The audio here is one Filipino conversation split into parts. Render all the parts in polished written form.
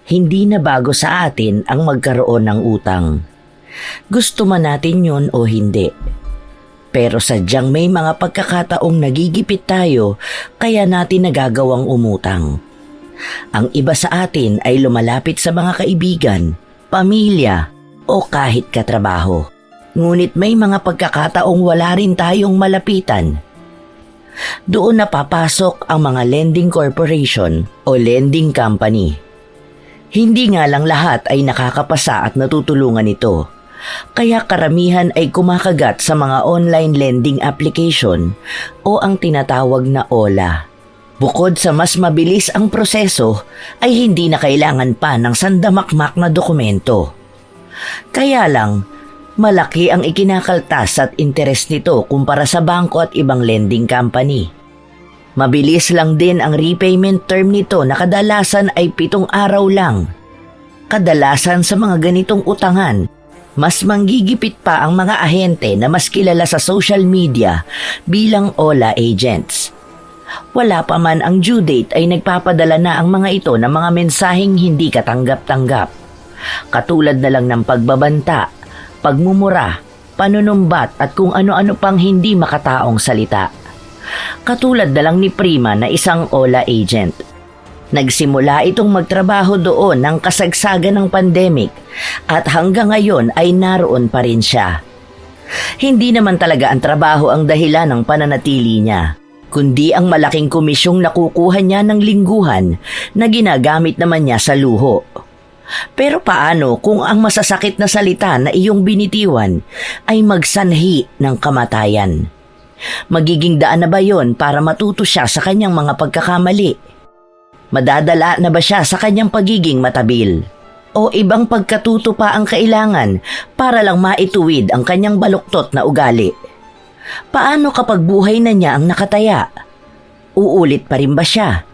Hindi na bago sa atin ang magkaroon ng utang. Gusto man natin yun o hindi. Pero sadyang may mga pagkakataong nagigipit tayo kaya natin nagagawang umutang. Ang iba sa atin ay lumalapit sa mga kaibigan, pamilya o kahit katrabaho. Ngunit may mga pagkakataong wala rin tayong malapitan. Doon na papasok ang mga lending corporation o lending company. Hindi nga lang lahat ay nakakapasa at natutulungan ito. Kaya karamihan ay kumakagat sa mga online lending application o ang tinatawag na OLA. Bukod sa mas mabilis ang proseso, ay hindi na kailangan pa ng sandamakmak na dokumento. Kaya lang, malaki ang ikinakaltas at interes nito kumpara sa bangko at ibang lending company. Mabilis lang din ang repayment term nito na kadalasan ay 7 araw lang. Kadalasan sa mga ganitong utangan, mas manggigipit pa ang mga ahente na mas kilala sa social media bilang OLA agents. Wala pa man ang due date ay nagpapadala na ang mga ito ng mga mensaheng hindi katanggap-tanggap. Katulad na lang ng pagbabanta, pagmumura, panunumbat at kung ano-ano pang hindi makataong salita. Katulad na lang ni Prima na isang OLA agent. Nagsimula itong magtrabaho doon ng kasagsagan ng pandemic at hanggang ngayon ay naroon pa rin siya. Hindi naman talaga ang trabaho ang dahilan ng pananatili niya, kundi ang malaking komisyong nakukuha niya ng lingguhan na ginagamit naman niya sa luho. Pero paano kung ang masasakit na salita na iyong binitiwan ay magsanhi ng kamatayan? Magiging daan na ba yon para matuto siya sa kanyang mga pagkakamali? Madadala na ba siya sa kanyang pagiging matabil? O ibang pagkatuto pa ang kailangan para lang maituwid ang kanyang baluktot na ugali? Paano kapag buhay na niya ang nakataya? Uulit pa rin ba siya?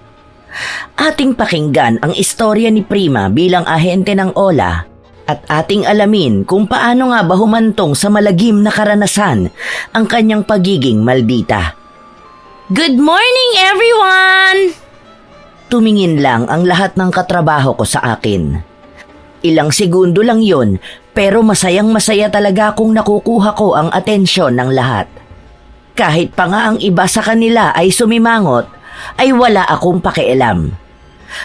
Ating pakinggan ang istorya ni Prima bilang ahente ng OLA at ating alamin kung paano nga ba humantong sa malagim na karanasan ang kanyang pagiging maldita. Good morning, everyone! Tumingin lang ang lahat ng katrabaho ko sa akin. Ilang segundo lang yon, pero masayang masaya talaga kung nakukuha ko ang atensyon ng lahat. Kahit pa nga ang iba sa kanila ay sumimangot, ay wala akong pakialam.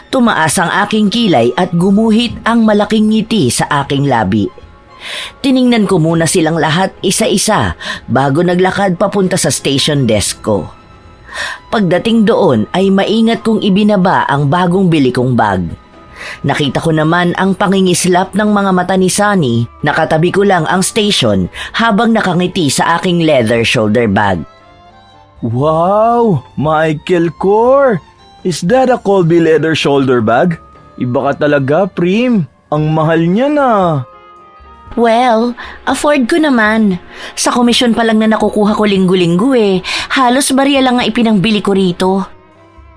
Tumaas ang aking kilay at gumuhit ang malaking ngiti sa aking labi. Tiningnan ko muna silang lahat isa-isa bago naglakad papunta sa station desk ko. Pagdating doon ay maingat kong ibinaba ang bagong bili kong bag. Nakita ko naman ang pangingislap ng mga mata ni Sunny na katabi ko lang ang station habang nakangiti sa aking leather shoulder bag. Wow! Michael Kor! Is that a Colby leather shoulder bag? Iba ka talaga, Prim. Ang mahal niya na. Well, afford ko naman. Sa komisyon pa lang na nakukuha ko linggo-linggo halos barya lang nga ipinangbili ko rito.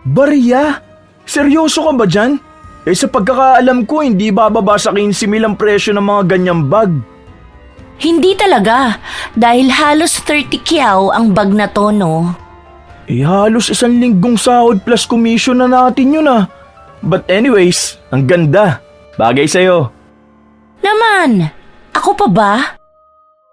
Barya? Seryoso ka ba dyan? Sa pagkakaalam ko, hindi bababa sa 15,000 ang presyo ng mga ganyang bag. Hindi talaga, dahil halos 30 kyaw ang bag na to, no? Halos 1 linggong sahod plus commission na natin yun ah. But anyways, ang ganda. Bagay sa'yo. Naman! Ako pa ba?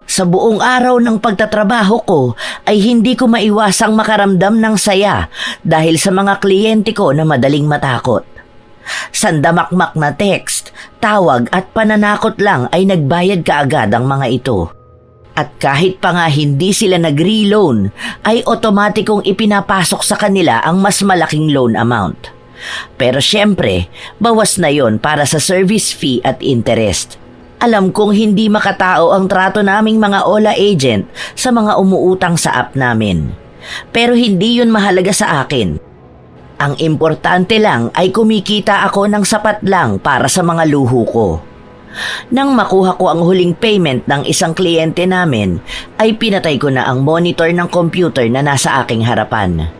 Sa buong araw ng pagtatrabaho ko ay hindi ko maiwasang makaramdam ng saya dahil sa mga kliyente ko na madaling matakot. Sandamakmak na text, tawag at pananakot lang ay nagbayad kaagad ang mga ito. At kahit pa nga hindi sila nag-reloan, ay otomatikong ipinapasok sa kanila ang mas malaking loan amount. Pero syempre, bawas na yon para sa service fee at interest. Alam kong hindi makatao ang trato naming mga OLA agent sa mga umuutang sa app namin. Pero hindi yun mahalaga sa akin. Ang importante lang ay kumikita ako ng sapat lang para sa mga luho ko. Nang makuha ko ang huling payment ng isang kliyente namin, ay pinatay ko na ang monitor ng computer na nasa aking harapan.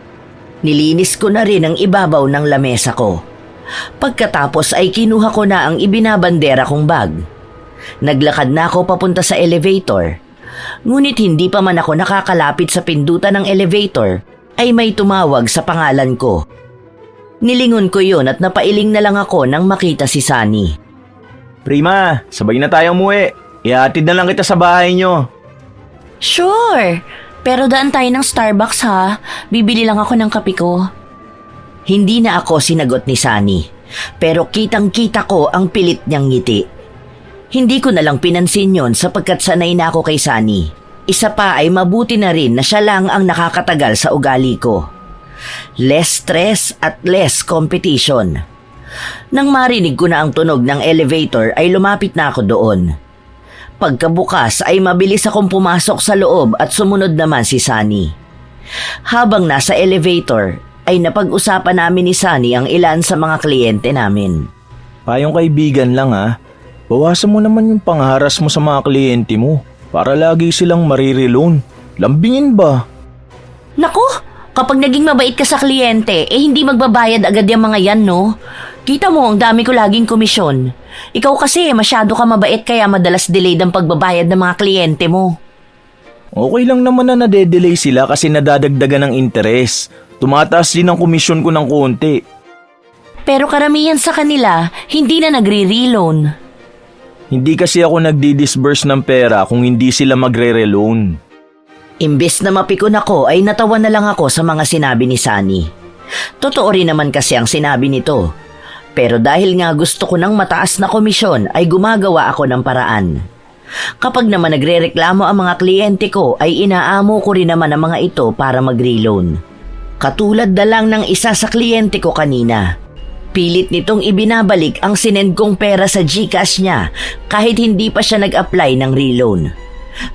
Nilinis ko na rin ang ibabaw ng lamesa ko. Pagkatapos ay kinuha ko na ang ibinabandera kong bag. Naglakad na ako papunta sa elevator. Ngunit hindi pa man ako nakakalapit sa pindutan ng elevator, ay may tumawag sa pangalan ko. Nilingon ko yun at napailing na lang ako nang makita si Sunny. Prima, sabay na tayo umuwi. Ihatid na lang kita sa bahay nyo. Sure, pero daan tayo ng Starbucks ha. Bibili lang ako ng kape ko. Hindi na ako sinagot ni Sunny, pero kitang-kita ko ang pilit niyang ngiti. Hindi ko na lang pinansin yon sapagkat sanay na ako kay Sunny. Isa pa ay mabuti na rin na siya lang ang nakakatagal sa ugali ko. Less stress at less competition. Nang marinig ko na ang tunog ng elevator ay lumapit na ako doon. Pagkabukas ay mabilis akong pumasok sa loob at sumunod naman si Sunny. Habang nasa elevator ay napag-usapan namin ni Sunny ang ilan sa mga kliyente namin. Payong kaibigan lang ha. Bawasan mo naman yung pangharas mo sa mga kliyente mo para lagi silang marireloan. Lambingin ba? Naku, kapag naging mabait ka sa kliyente, hindi magbabayad agad yung mga yan, no? Kita mo, ang dami ko laging komisyon. Ikaw kasi, masyado ka mabait kaya madalas delayed ang pagbabayad ng mga kliyente mo. Okay lang naman na nade-delay sila kasi nadadagdagan ng interes. Tumataas din ang komisyon ko ng konti. Pero karamihan sa kanila, hindi na nagre-reloan. Hindi kasi ako nagdi-disburse ng pera kung hindi sila magre-reloan. Imbes na mapikon ako ay natawa na lang ako sa mga sinabi ni Sunny. Totoo rin naman kasi ang sinabi nito. Pero dahil nga gusto ko ng mataas na komisyon ay gumagawa ako ng paraan. Kapag naman nagrereklamo ang mga kliyente ko ay inaamo ko rin naman ang mga ito para mag-reloan. Katulad na lang ng isa sa kliyente ko kanina. Pilit nitong ibinabalik ang sinend kong pera sa GCash niya kahit hindi pa siya nag-apply ng reloan.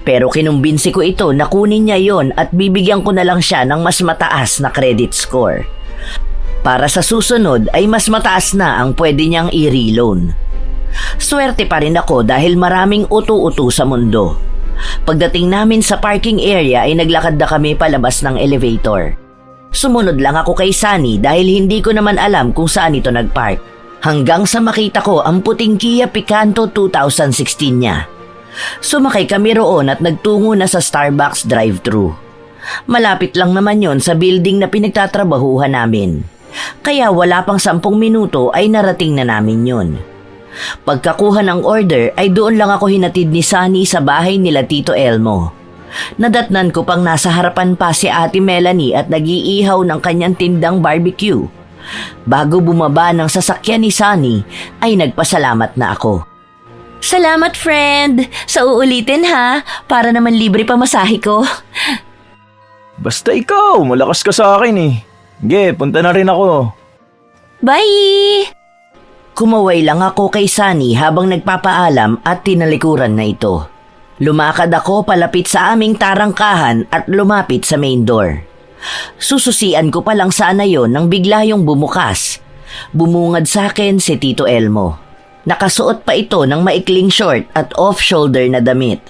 Pero kinumbinsi ko ito na kunin niya yon at bibigyan ko na lang siya ng mas mataas na credit score. Para sa susunod ay mas mataas na ang pwede niyang i-reloan. Swerte pa rin ako dahil maraming utu-utu sa mundo. Pagdating namin sa parking area ay naglakad na kami palabas ng elevator. Sumunod lang ako kay Sunny dahil hindi ko naman alam kung saan ito nagpark. Hanggang sa makita ko ang puting Kia Picanto 2016 niya. Sumakay kami roon at nagtungo na sa Starbucks drive-thru. Malapit lang naman yon sa building na pinagtatrabahuhan namin. Kaya wala pang 10 minuto ay narating na namin yun. Pagkakuha ng order ay doon lang ako hinatid ni Sunny sa bahay nila Tito Elmo. Nadatnan ko pang nasa harapan pa si Ate Melanie at nag-iihaw ng kanyang tindang barbecue. Bago bumaba ng sasakyan ni Sunny ay nagpasalamat na ako. Salamat, friend! Sa uulitin ha, para naman libre pa masahe ko. Basta ikaw, malakas ka sa akin eh. Sige, punta na rin ako. Bye! Kumaway lang ako kay Sunny habang nagpapaalam at tinalikuran na ito. Lumakad ako palapit sa aming tarangkahan at lumapit sa main door. Sususian ko pa lang sana yon nang bigla yung bumukas. Bumungad sa akin si Tito Elmo. Nakasuot pa ito ng maikling short at off-shoulder na damit.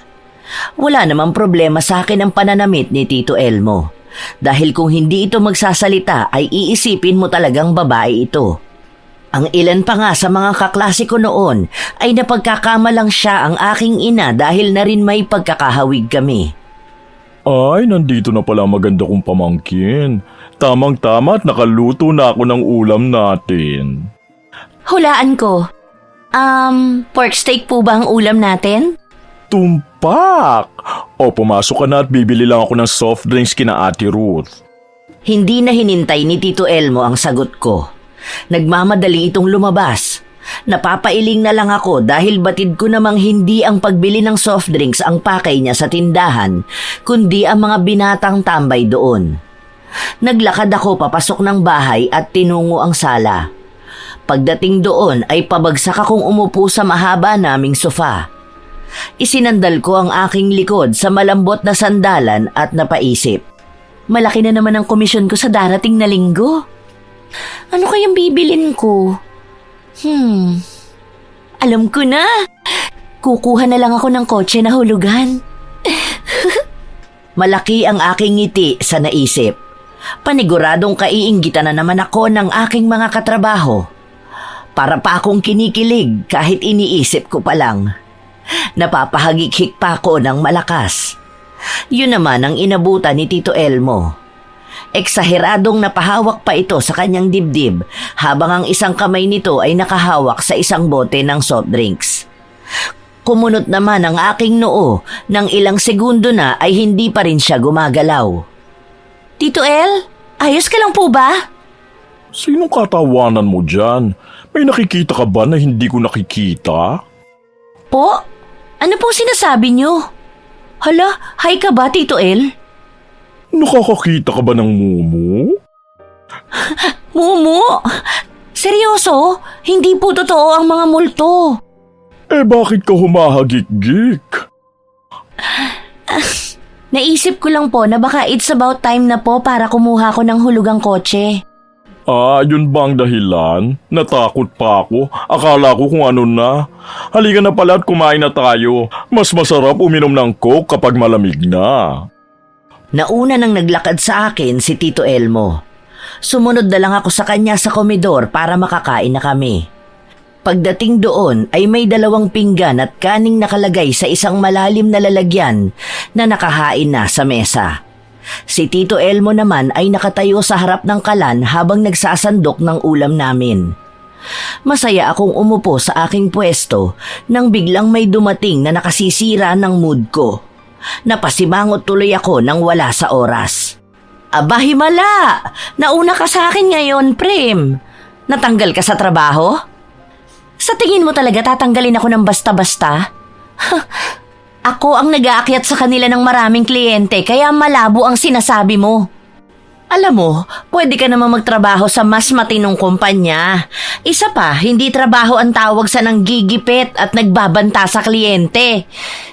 Wala namang problema sa akin ang pananamit ni Tito Elmo. Dahil kung hindi ito magsasalita ay iisipin mo talagang babae ito. Ang ilan pa nga sa mga kaklase ko noon ay napagkakamalang siya ang aking ina dahil na rin may pagkakahawig kami. Ay, nandito na pala maganda kong pamangkin. Tamang-tama at nakaluto na ako ng ulam natin. Hulaan ko. Pork steak po ba ang ulam natin? Tumpak! O pumasok ka na at bibili lang ako ng soft drinks kina Ate Ruth. Hindi na hinintay ni Tito Elmo ang sagot ko. Nagmamadali itong lumabas. Napapailing na lang ako dahil batid ko namang hindi ang pagbili ng soft drinks ang pakay niya sa tindahan, kundi ang mga binatang tambay doon. Naglakad ako papasok ng bahay at tinungo ang sala. Pagdating doon ay pabagsak akong umupo sa mahaba naming sofa. Isinandal ko ang aking likod sa malambot na sandalan at napaisip. Malaki na naman ang komisyon ko sa darating na linggo. Ano kayang bibilin ko? Alam ko na. Kukuha na lang ako ng kotse na hulugan. Malaki ang aking ngiti sa naisip. Paniguradong kaiinggitan na naman ako ng aking mga katrabaho. Para pa akong kinikilig kahit iniisip ko pa lang. Napapahagik-hik pa ako ng malakas. Yun naman ang inabutan ni Tito Elmo. Eksaheradong napahawak pa ito sa kanyang dibdib habang ang isang kamay nito ay nakahawak sa isang bote ng soft drinks. Kumunot naman ang aking noo nang ilang segundo na ay hindi pa rin siya gumagalaw. Tito El, ayos ka lang po ba? Sinong katawanan mo dyan? May nakikita ka ba na hindi ko nakikita? Po? Ano pong sinasabi niyo? Hala, hi ka ba, Tito El? Nakakakita ka ba ng mumu? Mumu? Seryoso? Hindi po totoo ang mga multo. Eh bakit ka humahagik-gik? Naisip ko lang po na baka it's about time na po para kumuha ko ng hulugang kotse. Ah, yun ba ang dahilan? Natakot pa ako. Akala ko kung ano na. Halika na pala at kumain na tayo. Mas masarap uminom ng Coke kapag malamig na. Nauna nang naglakad sa akin si Tito Elmo. Sumunod na lang ako sa kanya sa komedor para makakain na kami. Pagdating doon ay may 2 pinggan at kaning nakalagay sa isang malalim na lalagyan na nakahain na sa mesa. Si Tito Elmo naman ay nakatayo sa harap ng kalan habang nagsasandok ng ulam namin. Masaya akong umupo sa aking pwesto nang biglang may dumating na nakasisira ng mood ko. Napasimangot tuloy ako nang wala sa oras. Aba himala! Nauna ka sa akin ngayon, Prim. Natanggal ka sa trabaho? Sa tingin mo talaga tatanggalin ako ng basta-basta? Ako ang nag-aakyat sa kanila ng maraming kliyente kaya malabo ang sinasabi mo. Alam mo, pwede ka naman magtrabaho sa mas matinong kumpanya. Isa pa, hindi trabaho ang tawag sa nanggigipit at nagbabanta sa kliyente.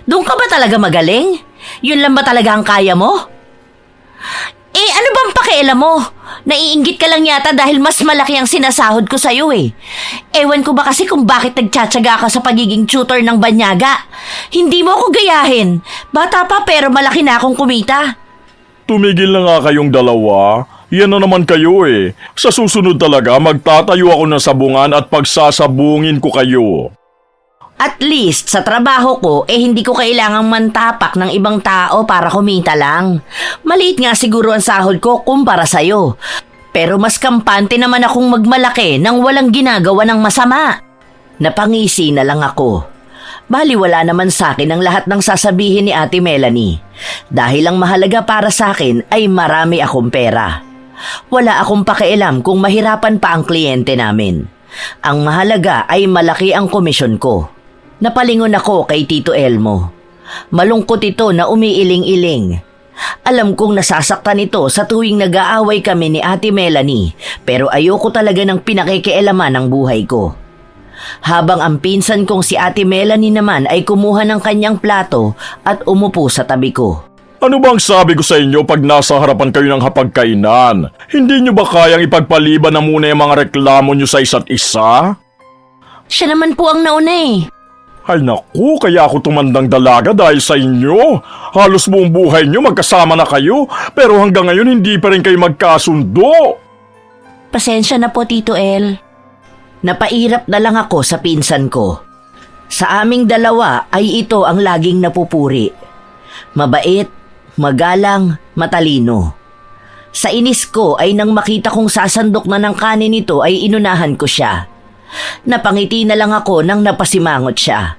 Doon ka ba talaga magaling? Yun lang ba talaga ang kaya mo? Eh ano bang pakialam mo? Naiinggit ka lang yata dahil mas malaki ang sinasahod ko sa'yo eh. Ewan ko ba kasi kung bakit nagtsatsaga ka sa pagiging tutor ng banyaga. Hindi mo ako gayahin. Bata pa pero malaki na akong kumita. Tumigil na nga kayong dalawa. Yan na naman kayo eh. Sa susunod talaga, magtatayo ako ng sabungan at pagsasabungin ko kayo. At least sa trabaho ko, hindi ko kailangang mantapak ng ibang tao para kumita lang. Maliit nga siguro ang sahod ko kumpara sa'yo. Pero mas kampante naman akong magmalaki nang walang ginagawa ng masama. Napangisi na lang ako. Baliwala naman sa akin ang lahat ng sasabihin ni Ate Melanie. Dahil ang mahalaga para sa akin ay marami akong pera. Wala akong pakialam kung mahirapan pa ang kliyente namin. Ang mahalaga ay malaki ang komisyon ko. Napalingon ako kay Tito Elmo. Malungkot ito na umiiling-iling. Alam kong nasasaktan ito sa tuwing nag-aaway kami ni Ate Melanie pero ayoko talaga ng pinakikialaman ng buhay ko. Habang ang pinsan kong si Ate Melanie naman ay kumuha ng kanyang plato at umupo sa tabi ko. Ano bang sabi ko sa inyo pag nasa harapan kayo ng hapagkainan? Hindi nyo ba kayang ipagpaliban na muna yung mga reklamo nyo sa isa't isa? Siya naman po ang nauna eh. Ay naku, kaya ako tumandang dalaga dahil sa inyo. Halos buong buhay nyo magkasama na kayo, pero hanggang ngayon hindi pa rin kayo magkasundo. Pasensya na po, Tito El. Napairap na lang ako sa pinsan ko. Sa aming dalawa ay ito ang laging napupuri. Mabait, magalang, matalino. Sa inis ko ay nang makita kong sasandok na ng kanin nito ay inunahan ko siya. Napangiti na lang ako nang napasimangot siya.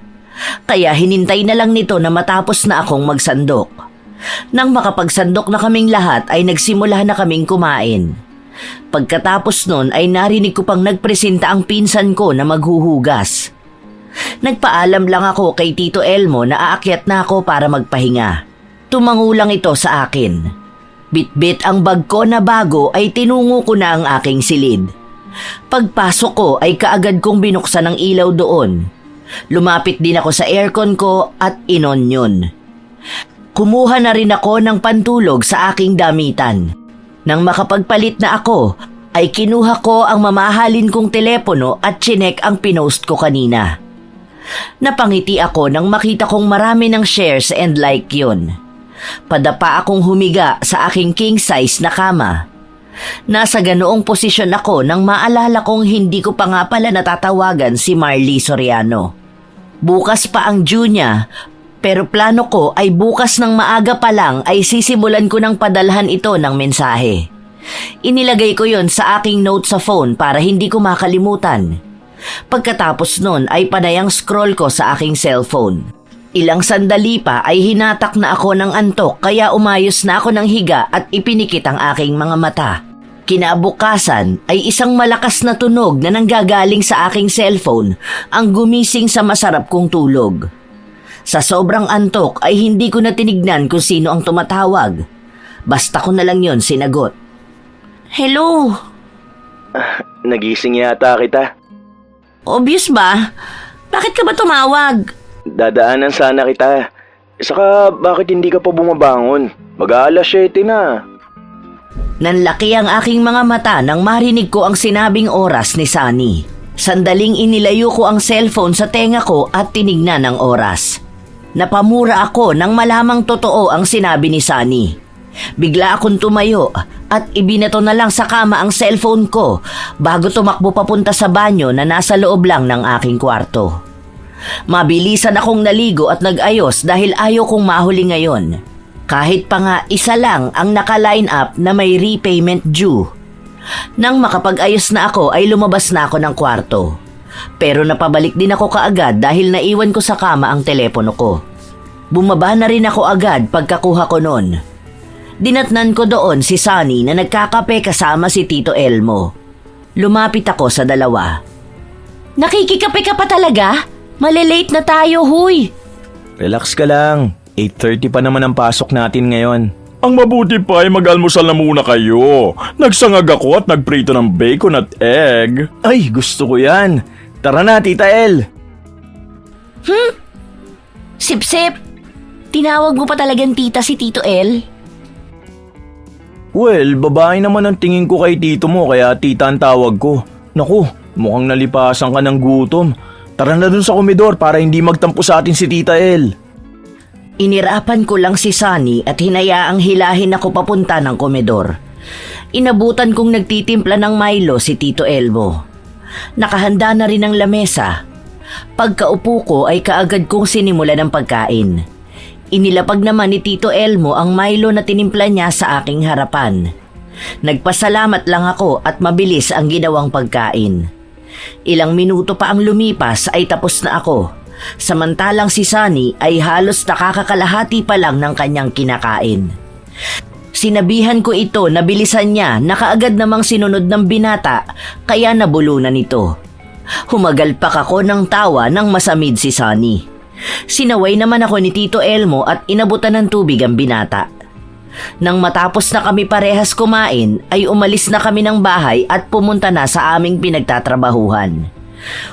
Kaya hinintay na lang nito na matapos na akong magsandok. Nang makapagsandok na kaming lahat ay nagsimula na kaming kumain. Pagkatapos nun ay narinig ko pang nagpresenta ang pinsan ko na maghuhugas. Nagpaalam lang ako kay Tito Elmo na aakyat na ako para magpahinga. Tumangulang ito sa akin. Bitbit ang bag ko na bago ay tinungo ko na ang aking silid. Pagpasok ko ay kaagad kong binuksan ang ilaw doon. Lumapit din ako sa aircon ko at inon yun. Kumuha na rin ako ng pantulog sa aking damitan. Nang makapagpalit na ako, ay kinuha ko ang mamahalin kong telepono at chinek ang pinost ko kanina. Napangiti ako nang makita kong marami ng shares and like yun. Padapa akong humiga sa aking king size na kama. Nasa ganoong posisyon ako nang maalala kong hindi ko pa nga pala natatawagan si Marley Soriano. Bukas pa ang due niya, pero plano ko ay bukas ng maaga pa lang ay sisimulan ko ng padalhan ito ng mensahe. Inilagay ko yon sa aking note sa phone para hindi ko makalimutan. Pagkatapos nun ay panayang scroll ko sa aking cellphone. Ilang sandali pa ay hinatak na ako ng antok kaya umayos na ako ng higa at ipinikit ang aking mga mata. Kinabukasan ay isang malakas na tunog na nanggagaling sa aking cellphone ang gumising sa masarap kong tulog. Sa sobrang antok ay hindi ko na tinignan kung sino ang tumatawag. Basta ko na lang yon sinagot. Hello? Nagising yata kita. Obvious ba? Bakit ka ba tumawag? Dadaanan sana kita. Saka bakit hindi ka pa bumabangon? Mag-aalas 7 na. Nanlaki ang aking mga mata nang marinig ko ang sinabing oras ni Sunny. Sandaling inilayo ko ang cellphone sa tenga ko at tinignan ang oras. Napamura ako nang malamang totoo ang sinabi ni Sunny. Bigla akong tumayo at ibinato na lang sa kama ang cellphone ko bago tumakbo papunta sa banyo na nasa loob lang ng aking kwarto. Mabilisan akong naligo at nag-ayos dahil ayaw kong mahuli ngayon. Kahit pa nga isa lang ang naka-line up na may repayment due. Nang makapag-ayos na ako ay lumabas na ako ng kwarto. Pero napabalik din ako kaagad dahil naiwan ko sa kama ang telepono ko. Bumaba na rin ako agad pagkakuha ko nun. Dinatnan ko doon si Sunny na nagkakape kasama si Tito Elmo. Lumapit ako sa dalawa. Nakikikape ka pa talaga? Malilate na tayo, huy! Relax ka lang. 8:30 pa naman ang pasok natin ngayon. Ang mabuti pa ay mag-almusal na muna kayo. Nagsangag ako at nagprito ng bacon at egg. Ay, gusto ko yan. Tara na, Tita El. Sip-sip! Tinawag mo pa talagang tita si Tito El? Well, babae naman ang tingin ko kay tito mo kaya tita ang tawag ko. Naku, mukhang nalipasan ka ng gutom. Tara na dun sa komedor para hindi magtampo sa atin si Tita El. Inirapan ko lang si Sunny at hinayaang hilahin ako papunta ng komedor. Inabutan kong nagtitimpla ng Milo si Tito Elmo. Nakahanda na rin ang lamesa. Pagkaupo ko ay kaagad kong sinimula ng pagkain. Inilapag naman ni Tito Elmo ang Milo na tinimpla niya sa aking harapan. Nagpasalamat lang ako at mabilis ang ginawang pagkain. Ilang minuto pa ang lumipas ay tapos na ako. Samantalang si Sunny ay halos nakakakalahati pa lang ng kanyang kinakain. Sinabihan ko ito na bilisan niya na kaagad namang sinunod ng binata kaya nabulunan ito. Humagalpak ako ng tawa nang masamid si Sunny. Sinaway naman ako ni Tito Elmo at inabutan ng tubig ang binata. Nang matapos na kami parehas kumain ay umalis na kami ng bahay at pumunta na sa aming pinagtatrabahuhan.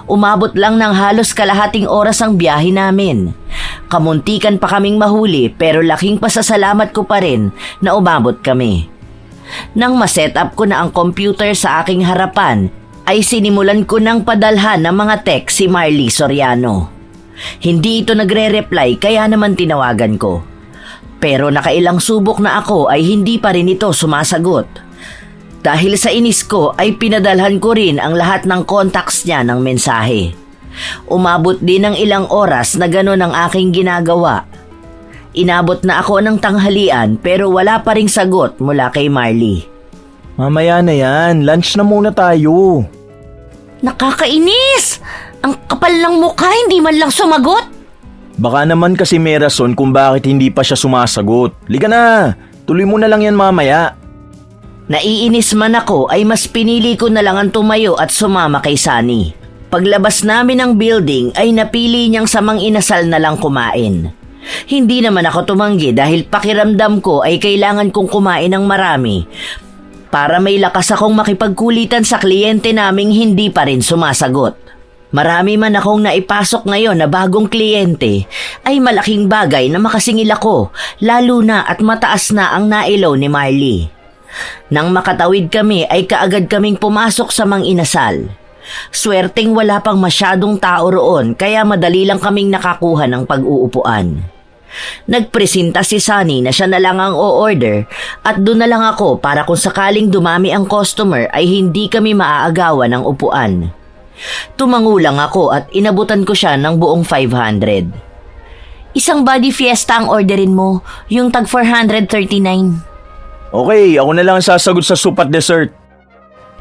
Umabot lang ng halos kalahating oras ang biyahe namin. Kamuntikan pa kaming mahuli pero laking pasasalamat ko pa rin na umabot kami. Nang ma-set up ko na ang computer sa aking harapan ay sinimulan ko ng padalhan ng mga text si Marley Soriano. Hindi ito nagre-reply kaya naman tinawagan ko. Pero nakailang subok na ako ay hindi pa rin ito sumasagot. Dahil sa inis ko ay pinadalhan ko rin ang lahat ng contacts niya ng mensahe. Umabot din ng ilang oras na gano'n ang aking ginagawa. Inabot na ako ng tanghalian pero wala pa ring sagot mula kay Marley. Mamaya na yan, lunch na muna tayo. Nakakainis! Ang kapal ng mukha, hindi man lang sumagot. Baka naman kasi may rason kung bakit hindi pa siya sumasagot. Liga na, tuloy mo na lang yan mamaya. Naiinis man ako ay mas pinili ko na lang ang tumayo at sumama kay Sunny. Paglabas namin ng building ay napili niyang samang inasal na lang kumain. Hindi naman ako tumanggi dahil pakiramdam ko ay kailangan kong kumain ng marami para may lakas akong makipagkulitan sa kliyente naming hindi pa rin sumasagot. Marami man akong naipasok ngayon na bagong kliyente ay malaking bagay na makasingil ako lalo na at mataas na ang nailaw ni Marley. Nang makatawid kami ay kaagad kaming pumasok sa mang inasal. Swerteng wala pang masyadong tao roon kaya madali lang kaming nakakuha ng pag-uupuan. Nagpresenta si Sunny na siya na lang ang o-order at doon na lang ako para kung sakaling dumami ang customer ay hindi kami maaagawan ng upuan. Tumango lang ako at inabutan ko siya ng buong 500. Isang body fiesta ang orderin mo, yung tag 439. Okay, ako na lang ang sasagot sa soup at dessert.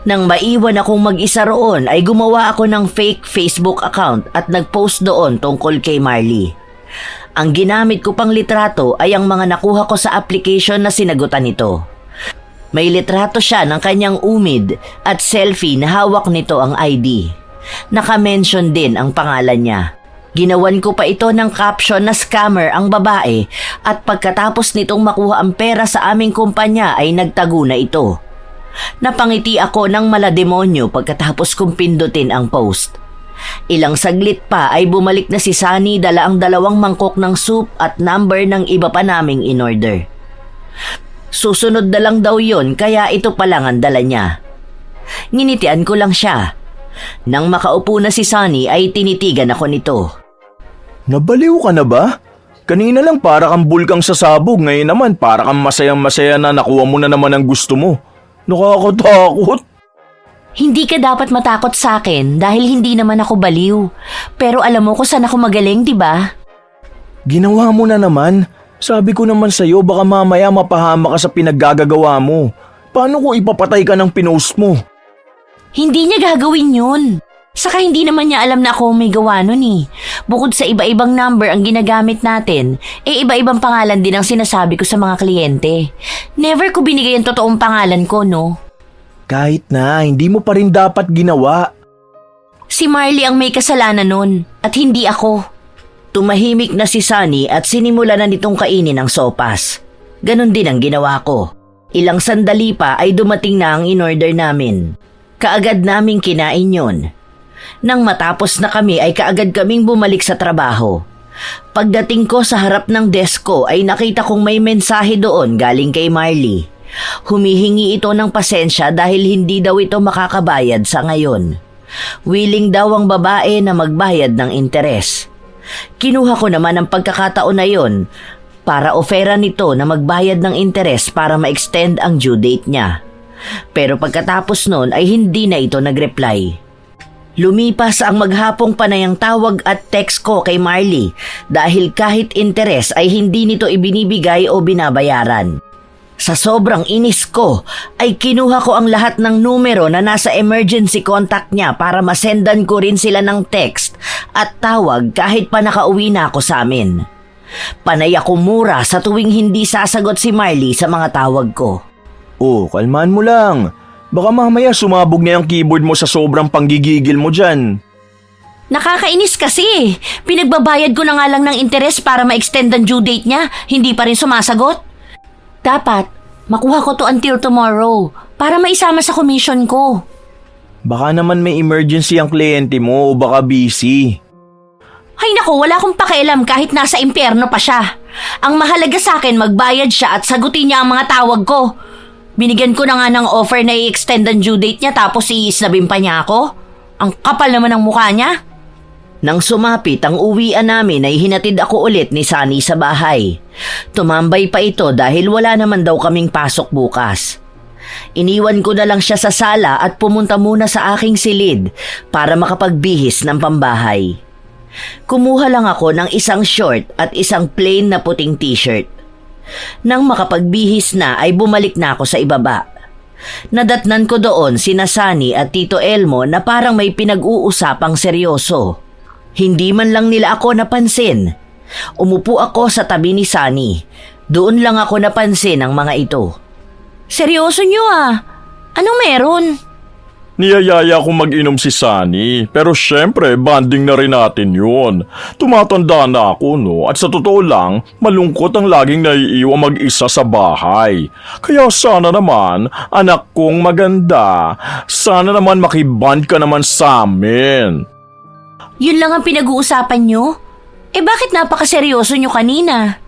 Nang maiwan akong mag-isa roon ay gumawa ako ng fake Facebook account at nag-post doon tungkol kay Marley. Ang ginamit ko pang litrato ay ang mga nakuha ko sa application na sinagutan nito. May litrato siya ng kanyang umid at selfie na hawak nito ang ID. Naka-mention din ang pangalan niya. Ginawan ko pa ito ng caption na scammer ang babae at pagkatapos nitong makuha ang pera sa aming kumpanya ay nagtago na ito. Napangiti ako ng malademonyo pagkatapos kong pindutin ang post. Ilang saglit pa ay bumalik na si Sunny dala ang 2 mangkok ng soup at number ng iba pa naming in-order. Susunod na lang daw yon kaya ito pa lang ang dala niya. Nginitian ko lang siya. Nang makaupo na si Sunny ay tinitigan ako nito. Nabaliw ka na ba? Kanina lang para kang bulkang sasabog, ngayon naman para kang masayang-masaya na nakuha mo na naman ang gusto mo. Nakakatakot. Hindi ka dapat matakot sa akin dahil hindi naman ako baliw. Pero alam mo kung saan ako magaling, di ba? Ginawa mo na naman. Sabi ko naman sa'yo baka mamaya mapahama ka sa pinaggagawa mo. Paano kung ipapatay ka ng pinost mo? Hindi niya gagawin yun. Saka hindi naman niya alam na ako may gawa nun eh. Bukod sa iba-ibang number ang ginagamit natin, iba-ibang pangalan din ang sinasabi ko sa mga kliyente. Never ko binigay ang totoong pangalan ko, no? Kahit na, hindi mo pa rin dapat ginawa. Si Marley ang may kasalanan nun at hindi ako. Tumahimik na si Sunny at sinimula na nitong kainin ang sopas. Ganon din ang ginawa ko. Ilang sandali pa ay dumating na ang in-order namin. Kaagad naming kinain yon. Nang matapos na kami ay kaagad kaming bumalik sa trabaho. Pagdating ko sa harap ng desk ko ay nakita kong may mensahe doon galing kay Marley. Humihingi ito ng pasensya dahil hindi daw ito makakabayad sa ngayon. Willing daw ang babae na magbayad ng interes. Kinuha ko naman ang pagkakataon na yon para offeran nito na magbayad ng interes para ma-extend ang due date niya. Pero pagkatapos nun ay hindi na ito nag-reply. Lumipas ang maghapong panayang tawag at text ko kay Marley dahil kahit interes ay hindi nito ibinibigay o binabayaran. Sa sobrang inis ko ay kinuha ko ang lahat ng numero na nasa emergency contact niya para masendan ko rin sila ng text at tawag kahit pa nakauwi na ako sa amin. Panay ako mura sa tuwing hindi sasagot si Marley sa mga tawag ko. Oh, kalmahan mo lang. Baka mamaya sumabog na yung keyboard mo sa sobrang panggigigil mo dyan. Nakakainis kasi. Pinagbabayad ko na nga lang ng interes para ma-extend ang due date niya. Hindi pa rin sumasagot. Dapat, makuha ko to until tomorrow para maisama sa commission ko. Baka naman may emergency ang kliyente mo o baka busy. Ay nako, wala akong pakialam kahit nasa impyerno pa siya. Ang mahalaga sa akin magbayad siya at sagutin niya ang mga tawag ko. Binigyan ko na nga ng offer na i-extend ang due date niya tapos iisnabin pa niya ako. Ang kapal naman ng mukha niya. Nang sumapit ang uwian namin ay hinatid ako ulit ni Sunny sa bahay. Tumambay pa ito dahil wala naman daw kaming pasok bukas. Iniwan ko na lang siya sa sala at pumunta muna sa aking silid para makapagbihis ng pambahay. Kumuha lang ako ng isang short at isang plain na puting t-shirt. Nang makapagbihis na ay bumalik na ako sa ibaba. Nadatnan ko doon sina Sunny at Tito Elmo na parang may pinag-uusapang seryoso. Hindi man lang nila ako napansin. Umupo ako sa tabi ni Sunny. Doon lang ako napansin ang mga ito. Seryoso niyo ah. Anong meron? Niyayaya kong mag-inom si Sunny, pero syempre, banding na rin natin yun. Tumatanda na ako, no? At sa totoo lang, malungkot ang laging naiiwan mag-isa sa bahay. Kaya sana naman, anak kong maganda, sana naman makiband ka naman sa amin. Yun lang ang pinag-uusapan niyo? Bakit napakaseryoso niyo kanina?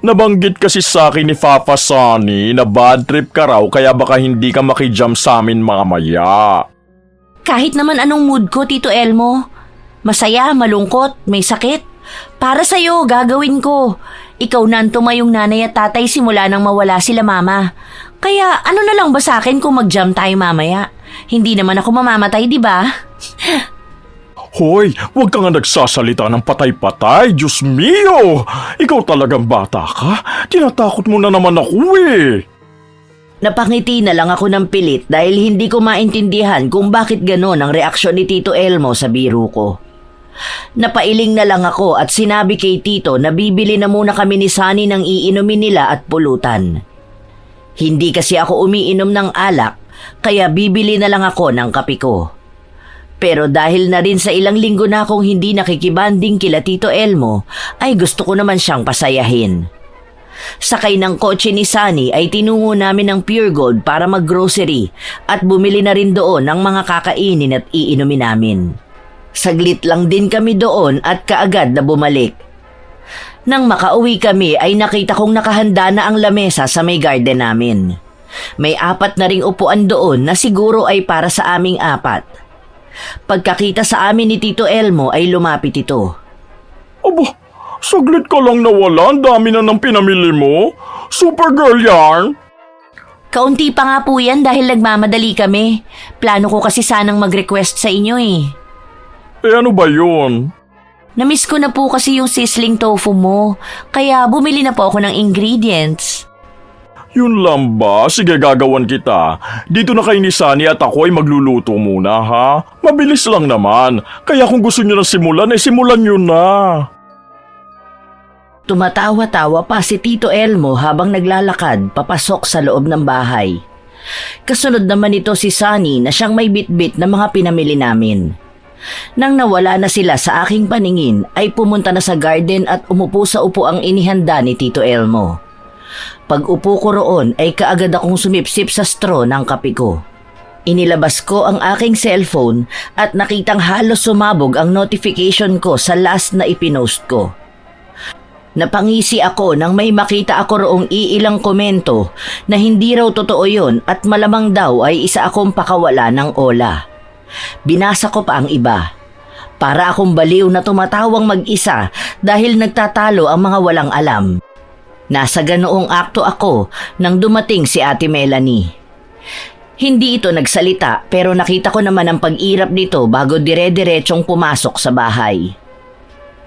Nabanggit kasi sa akin ni Papa Sunny na bad trip ka raw kaya baka hindi ka makijam sa amin mamaya. Kahit naman anong mood ko, Tito Elmo. Masaya, malungkot, may sakit. Para sa'yo, gagawin ko. Ikaw na ang tumayong nanay at tatay simula nang mawala sila mama. Kaya ano na lang ba sa akin kung mag-jam tayo mamaya? Hindi naman ako mamamatay, di ba? Hoy, huwag ka nga nagsasalita ng patay-patay, Diyos mio! Ikaw talagang bata ka? Tinatakot mo na naman ako eh! Napangiti na lang ako ng pilit dahil hindi ko maintindihan kung bakit ganon ang reaksyon ni Tito Elmo sa biro ko. Napailing na lang ako at sinabi kay Tito na bibili na muna kami ni Sunny ng iinumin nila at pulutan. Hindi kasi ako umiinom ng alak, kaya bibili na lang ako ng kape ko. Pero dahil na rin sa ilang linggo na akong hindi nakikibanding kila Tito Elmo, ay gusto ko naman siyang pasayahin. Sakay ng kotse ni Sunny ay tinungo namin ng Pure Gold para mag-grocery at bumili na rin doon ng mga kakainin at iinumin namin. Saglit lang din kami doon at kaagad na bumalik. Nang makauwi kami ay nakita kong nakahanda na ang lamesa sa may garden namin. May 4 na ring upuan doon na siguro ay para sa aming 4. Pagkakita sa amin ni Tito Elmo ay lumapit ito. Aba, saglit ka lang nawala, ang dami na ng pinamili mo. Supergirl yarn. Kaunti pa nga po yan dahil nagmamadali kami. Plano ko kasi sanang mag-request sa inyo eh. Eh ano ba yun? Namiss ko na po kasi yung sizzling tofu mo, kaya bumili na po ako ng ingredients. Yun lang ba? Sige, gagawan kita. Dito na kay ni Sunny at ako ay magluluto muna, ha? Mabilis lang naman. Kaya kung gusto nyo na simulan, simulan nyo na. Tumatawa-tawa pa si Tito Elmo habang naglalakad papasok sa loob ng bahay. Kasunod naman ito si Sunny na siyang may bitbit na mga pinamili namin. Nang nawala na sila sa aking paningin ay pumunta na sa garden at umupo sa upuang inihanda ni Tito Elmo. Pag upo ko roon ay kaagad akong sumipsip sa straw ng kape ko. Inilabas ko ang aking cellphone at nakitang halos sumabog ang notification ko sa last na ipinost ko. Napangisi ako nang may makita ako roong iilang komento na hindi raw totoo yon at malamang daw ay isa akong pakawala ng ola. Binasa ko pa ang iba. Para akong baliw na tumatawang mag-isa dahil nagtatalo ang mga walang alam. Nasa ganoong akto ako nang dumating si Ate Melanie. Hindi ito nagsalita pero nakita ko naman ang pag-irap nito bago dire-diretsong pumasok sa bahay.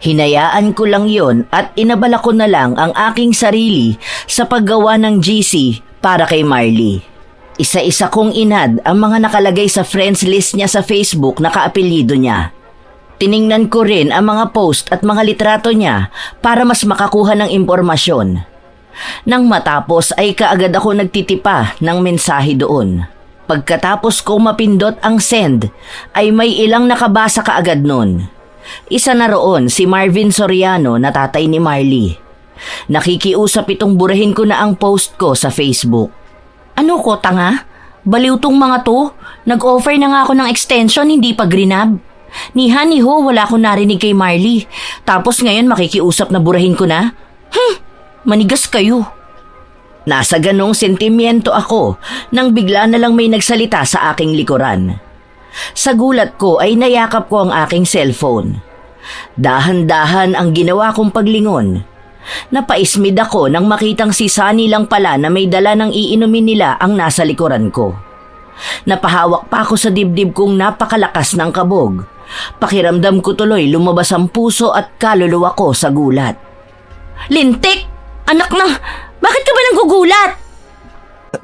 Hinayaan ko lang yon at inabala ko na lang ang aking sarili sa paggawa ng GC para kay Marley. Isa-isa kong inad ang mga nakalagay sa friends list niya sa Facebook na kaapelyido niya. Tiningnan ko rin ang mga post at mga litrato niya para mas makakuha ng impormasyon. Nang matapos ay kaagad ako nagtitipa ng mensahe doon. Pagkatapos ko mapindot ang send ay may ilang nakabasa kaagad nun. Isa na roon si Marvin Soriano na tatay ni Marley. Nakikiusap itong burahin ko na ang post ko sa Facebook. Ano ko, tanga? Baliw tong mga to. Nag-offer na nga ako ng extension, hindi pa grinab. Ni ho, wala akong narinig kay Marley. Tapos ngayon makikiusap na burahin ko na? Manigas kayo. Nasa ganong sentimiento ako nang bigla na lang may nagsalita sa aking likuran. Sa gulat ko ay nayakap ko ang aking cellphone. Dahan-dahan ang ginawa kong paglingon. Napaismid ako nang makitang si Sunny lang pala na may dala ng iinumin nila ang nasa likuran ko. Napahawak pa ako sa dibdib kong napakalakas ng kabog. Pakiramdam ko tuloy lumabas ang puso at kaluluwa ko sa gulat. Lintik! Anak na! Bakit ka ba nagugulat?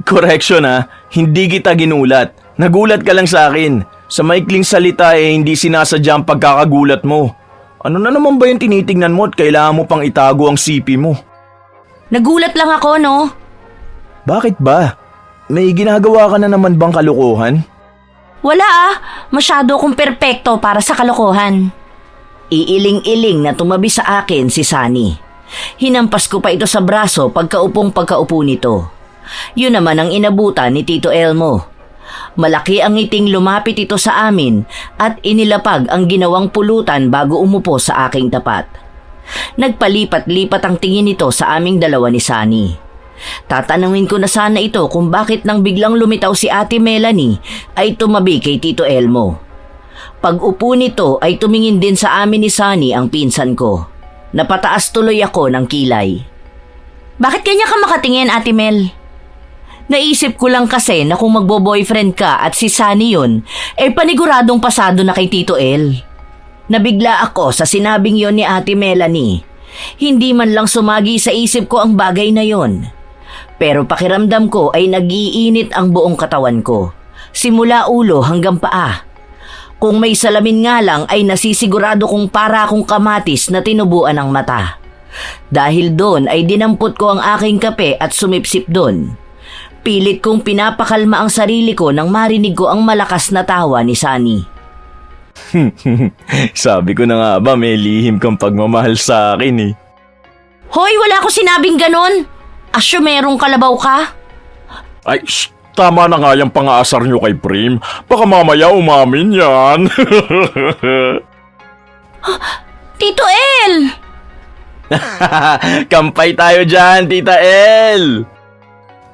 Correction hindi kita ginulat. Nagulat ka lang sa akin. Sa maikling salita hindi sinasadya ang pagkakagulat mo. Ano na naman ba yung tinitingnan mo at kailangan mo pang itago ang sipi mo? Nagulat lang ako, no? Bakit ba? May ginagawa ka na naman bang kalokohan? Wala masyado akong perpekto para sa kalokohan. Iiling-iling na tumabi sa akin si Sunny. Hinampas ko pa ito sa braso pagkaupo nito. Yun naman ang inabutan ni Tito Elmo. Malaki ang ngiting lumapit ito sa amin at inilapag ang ginawang pulutan bago umupo sa aking tapat. Nagpalipat-lipat ang tingin nito sa aming dalawa ni Sunny. Tatanungin ko na sana ito kung bakit nang biglang lumitaw si Ate Melanie ay tumabi kay Tito Elmo. Pag-upo nito ay tumingin din sa amin ni Sunny ang pinsan ko. Napataas tuloy ako ng kilay. Bakit ganyan ka makatingin, Ate Mel? Naisip ko lang kasi na kung magbo-boyfriend ka at si Sunny yun, paniguradong pasado na kay Tito El. Nabigla ako sa sinabing yon ni Ate Melanie. Hindi man lang sumagi sa isip ko ang bagay na yon. Pero pakiramdam ko ay nag-iinit ang buong katawan ko. Simula ulo hanggang paa. Kung may salamin nga lang ay nasisigurado kong para akong kamatis na tinubuan ng mata. Dahil doon ay dinampot ko ang aking kape at sumipsip doon. Pilit kong pinapakalma ang sarili ko nang marinig ko ang malakas na tawa ni Sunny. Sabi ko na nga ba may lihim kang pagmamahal sa akin eh. Hoy, wala ko sinabing ganon! Asyo merong kalabaw ka? Ay, shh, tama na nga yung pang-aasar nyo kay Prim. Baka mamaya umamin yan. Tito El! Kampay tayo dyan, Tita El!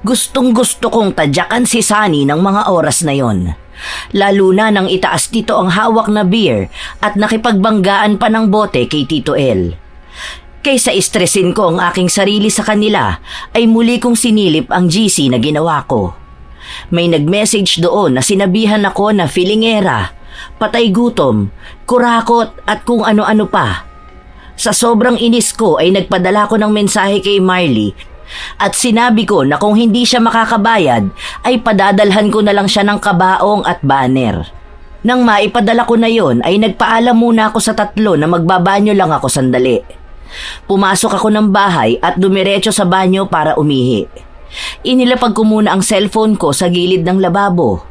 Gustong-gusto kong tadyakan si Sunny ng mga oras na yon. Lalo na nang itaas dito ang hawak na beer at nakipagbanggaan pa ng bote kay Tito El. Kaysa istresin ko ang aking sarili sa kanila, ay muli kong sinilip ang GC na ginawa ko. May nag-message doon na sinabihan ako na filingera, patay gutom, kurakot at kung ano-ano pa. Sa sobrang inis ko ay nagpadala ko ng mensahe kay Marley at sinabi ko na kung hindi siya makakabayad ay padadalhan ko na lang siya ng kabaong at banner. Nang maipadala ko na yon ay nagpaalam muna ako sa tatlo na magbabanyo lang ako sandali. Pumasok ako ng bahay at dumiretso sa banyo para umihi. Inilapag ko muna ang cellphone ko sa gilid ng lababo.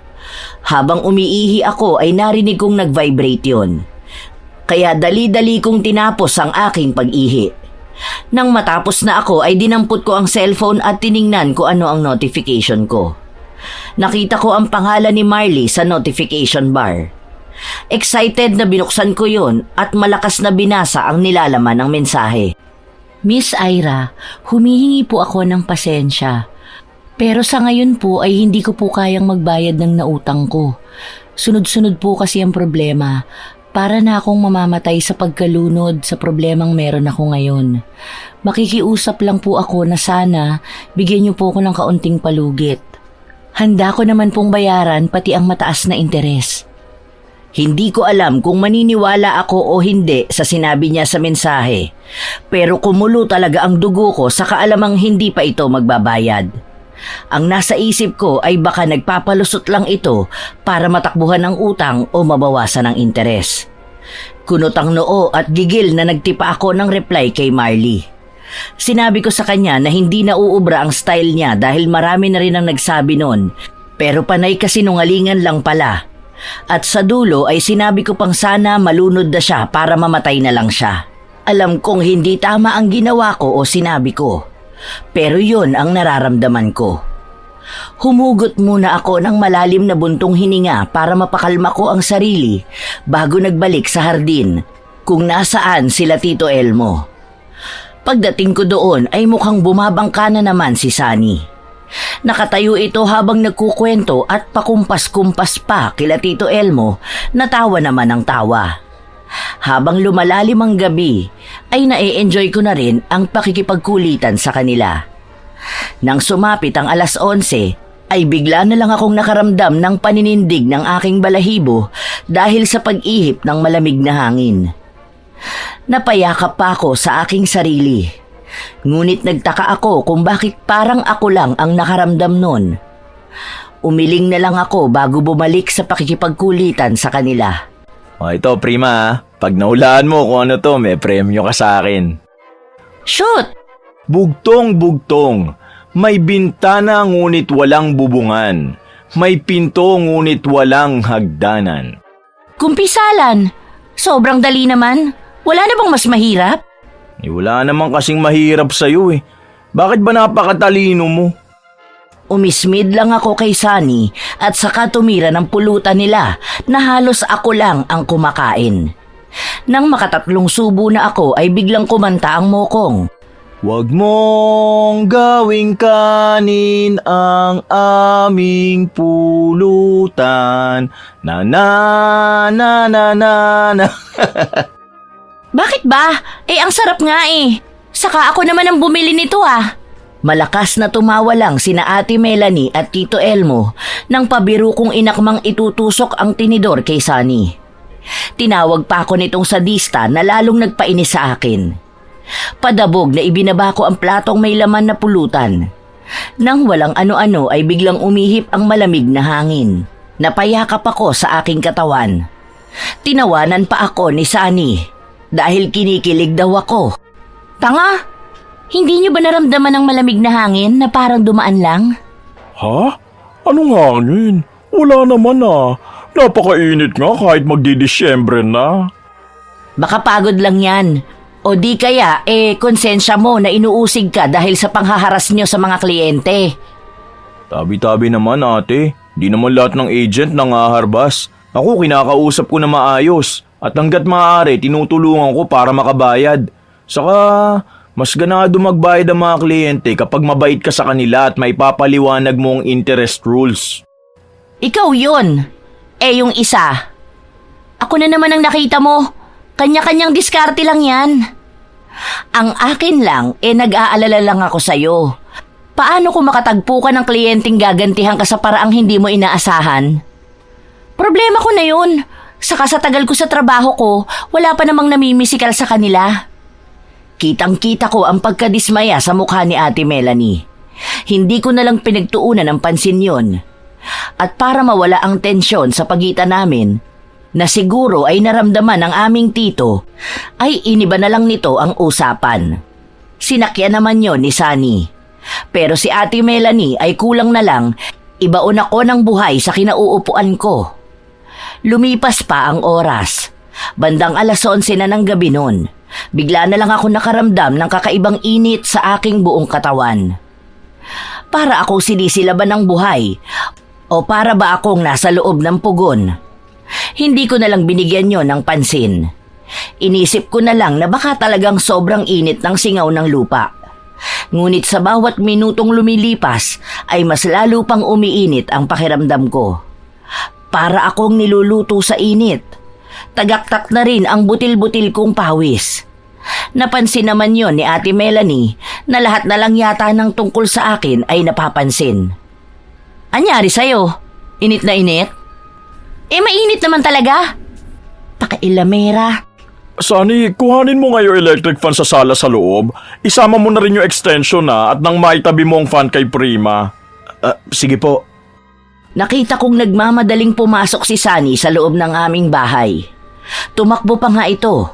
Habang umiihi ako ay narinig kong nag-vibrate yon. Kaya dali-dali kong tinapos ang aking pag-ihi. Nang matapos na ako ay dinampot ko ang cellphone at tiningnan ko ano ang notification ko. Nakita ko ang pangalan ni Marley sa notification bar. Excited na binuksan ko yun at malakas na binasa ang nilalaman ng mensahe. Miss Ira, humihingi po ako ng pasensya. Pero sa ngayon po ay hindi ko po kayang magbayad ng nautang ko. Sunod-sunod po kasi ang problema. Para na akong mamamatay sa pagkalunod sa problemang meron ako ngayon. Makikiusap lang po ako na sana bigyan niyo po ako ng kaunting palugit. Handa ko naman pong bayaran pati ang mataas na interes. Hindi ko alam kung maniniwala ako o hindi sa sinabi niya sa mensahe. Pero kumulo talaga ang dugo ko sa kaalamang hindi pa ito magbabayad. Ang nasa isip ko ay baka nagpapalusot lang ito para matakbuhan ang utang o mabawasan ang interes. Kunot ang noo at gigil na nagtipa ako ng reply kay Marley. Sinabi ko sa kanya na hindi na uubra ang style niya dahil marami na rin ang nagsabi nun, pero panay kasinungalingan lang pala. At sa dulo ay sinabi ko pang sana malunod na siya para mamatay na lang siya. Alam kong hindi tama ang ginawa ko o sinabi ko, pero yun ang nararamdaman ko. Humugot muna ako ng malalim na buntong hininga para mapakalma ko ang sarili bago nagbalik sa hardin kung nasaan sila Tito Elmo. Pagdating ko doon ay mukhang bumabangka na naman si Sunny. Nakatayo ito habang nagkukwento at pakumpas-kumpas pa kila Tito Elmo na tawa naman ang tawa. Habang lumalalim ang gabi ay na-enjoy ko na rin ang pakikipagkulitan sa kanila. Nang sumapit ang 11:00 ay bigla na lang akong nakaramdam ng paninindig ng aking balahibo dahil sa pag-ihip ng malamig na hangin. Napayakap pa ako sa aking sarili. Ngunit nagtaka ako kung bakit parang ako lang ang nakaramdam nun. Umiling na lang ako bago bumalik sa pakikipagkulitan sa kanila. O ito, Prima, pag naulaan mo kung ano to, may premyo ka sa akin. Shoot! Bugtong-bugtong, may bintana ngunit walang bubungan. May pinto ngunit walang hagdanan. Kumpisalan! Sobrang dali naman. Wala na bang mas mahirap? Wala naman kasing mahirap sa'yo eh. Bakit ba napakatalino mo? Umismid lang ako kay Sunny at saka tumira ng pulutan nila na halos ako lang ang kumakain. Nang makatatlong subo na ako ay biglang kumanta ang mokong. Huwag mong gawing kanin ang aming pulutan. Na na na na na na. Bakit ba? Ang sarap nga eh. Saka ako naman ang bumili nito ah. Malakas na tumawa lang sina Ate Melanie at Tito Elmo nang pabiro kong inakmang itutusok ang tinidor kay Sunny. Tinawag pa ako nitong sadista na lalong nagpainis sa akin. Padabog na ibinaba ko ang platong may laman na pulutan. Nang walang ano-ano ay biglang umihip ang malamig na hangin. Napayakap ako sa aking katawan. Tinawanan pa ako ni Sunny dahil kinikilig daw ako. Tanga! Hindi niyo ba naramdaman ang malamig na hangin na parang dumaan lang? Ha? Anong hangin? Wala naman ah. Napakainit nga kahit magdi-Disyembre na. Baka pagod lang yan. O di kaya, konsensya mo na inuusig ka dahil sa panghaharas nyo sa mga kliyente. Tabi-tabi naman ate, di naman lahat ng agent nangaharbas. Ako kinakausap ko na maayos at hanggat maaari tinutulungan ko para makabayad. Saka mas ganado magbayad ang mga kliyente kapag mabait ka sa kanila at may papaliwanag mo ang interest rules. Ikaw yun. Yung isa. Ako na naman ang nakita mo. Kanya-kanyang diskarte lang yan. Ang akin lang, nag-aalala lang ako sa'yo. Paano kung makatagpo ka ng kliyenteng gagantihan ka sa paraang hindi mo inaasahan? Problema ko na yun. Saka sa tagal ko sa trabaho ko, wala pa namang namimisikal sa kanila. Kitang-kita ko ang pagkadismaya sa mukha ni Ate Melanie. Hindi ko na lang pinagtuunan ng pansin yon. At para mawala ang tensyon sa pagitan namin, na siguro ay naramdaman ng aming tito, ay iniba na lang nito ang usapan. Sinakyan naman yon ni Sunny. Pero si Ate Melanie ay kulang na lang, ibaon ako ng buhay sa kinauupuan ko. Lumipas pa ang oras. Bandang 11:00 na ng gabi noon. Bigla na lang ako nakaramdam ng kakaibang init sa aking buong katawan. Para akong sinisilaban ng buhay, o para ba akong nasa loob ng pugon? Hindi ko na lang binigyan yon ng pansin. Inisip ko na lang na baka talagang sobrang init ng singaw ng lupa. Ngunit sa bawat minutong lumilipas ay mas lalo pang umiinit ang pakiramdam ko. Para akong niluluto sa init. Tagaktak na rin ang butil-butil kong pawis. Napansin naman yon ni Ate Melanie na lahat na lang yata ng tungkol sa akin ay napapansin. Anyari sa'yo? Init na init? Mainit naman talaga. Pakailamera. Sunny, kuhanin mo nga yung electric fan sa sala sa loob. Isama mo na rin yung extension at nang maitabi mo ang fan kay Prima. Sige po. Nakita kong nagmamadaling pumasok si Sunny sa loob ng aming bahay. Tumakbo pa nga ito.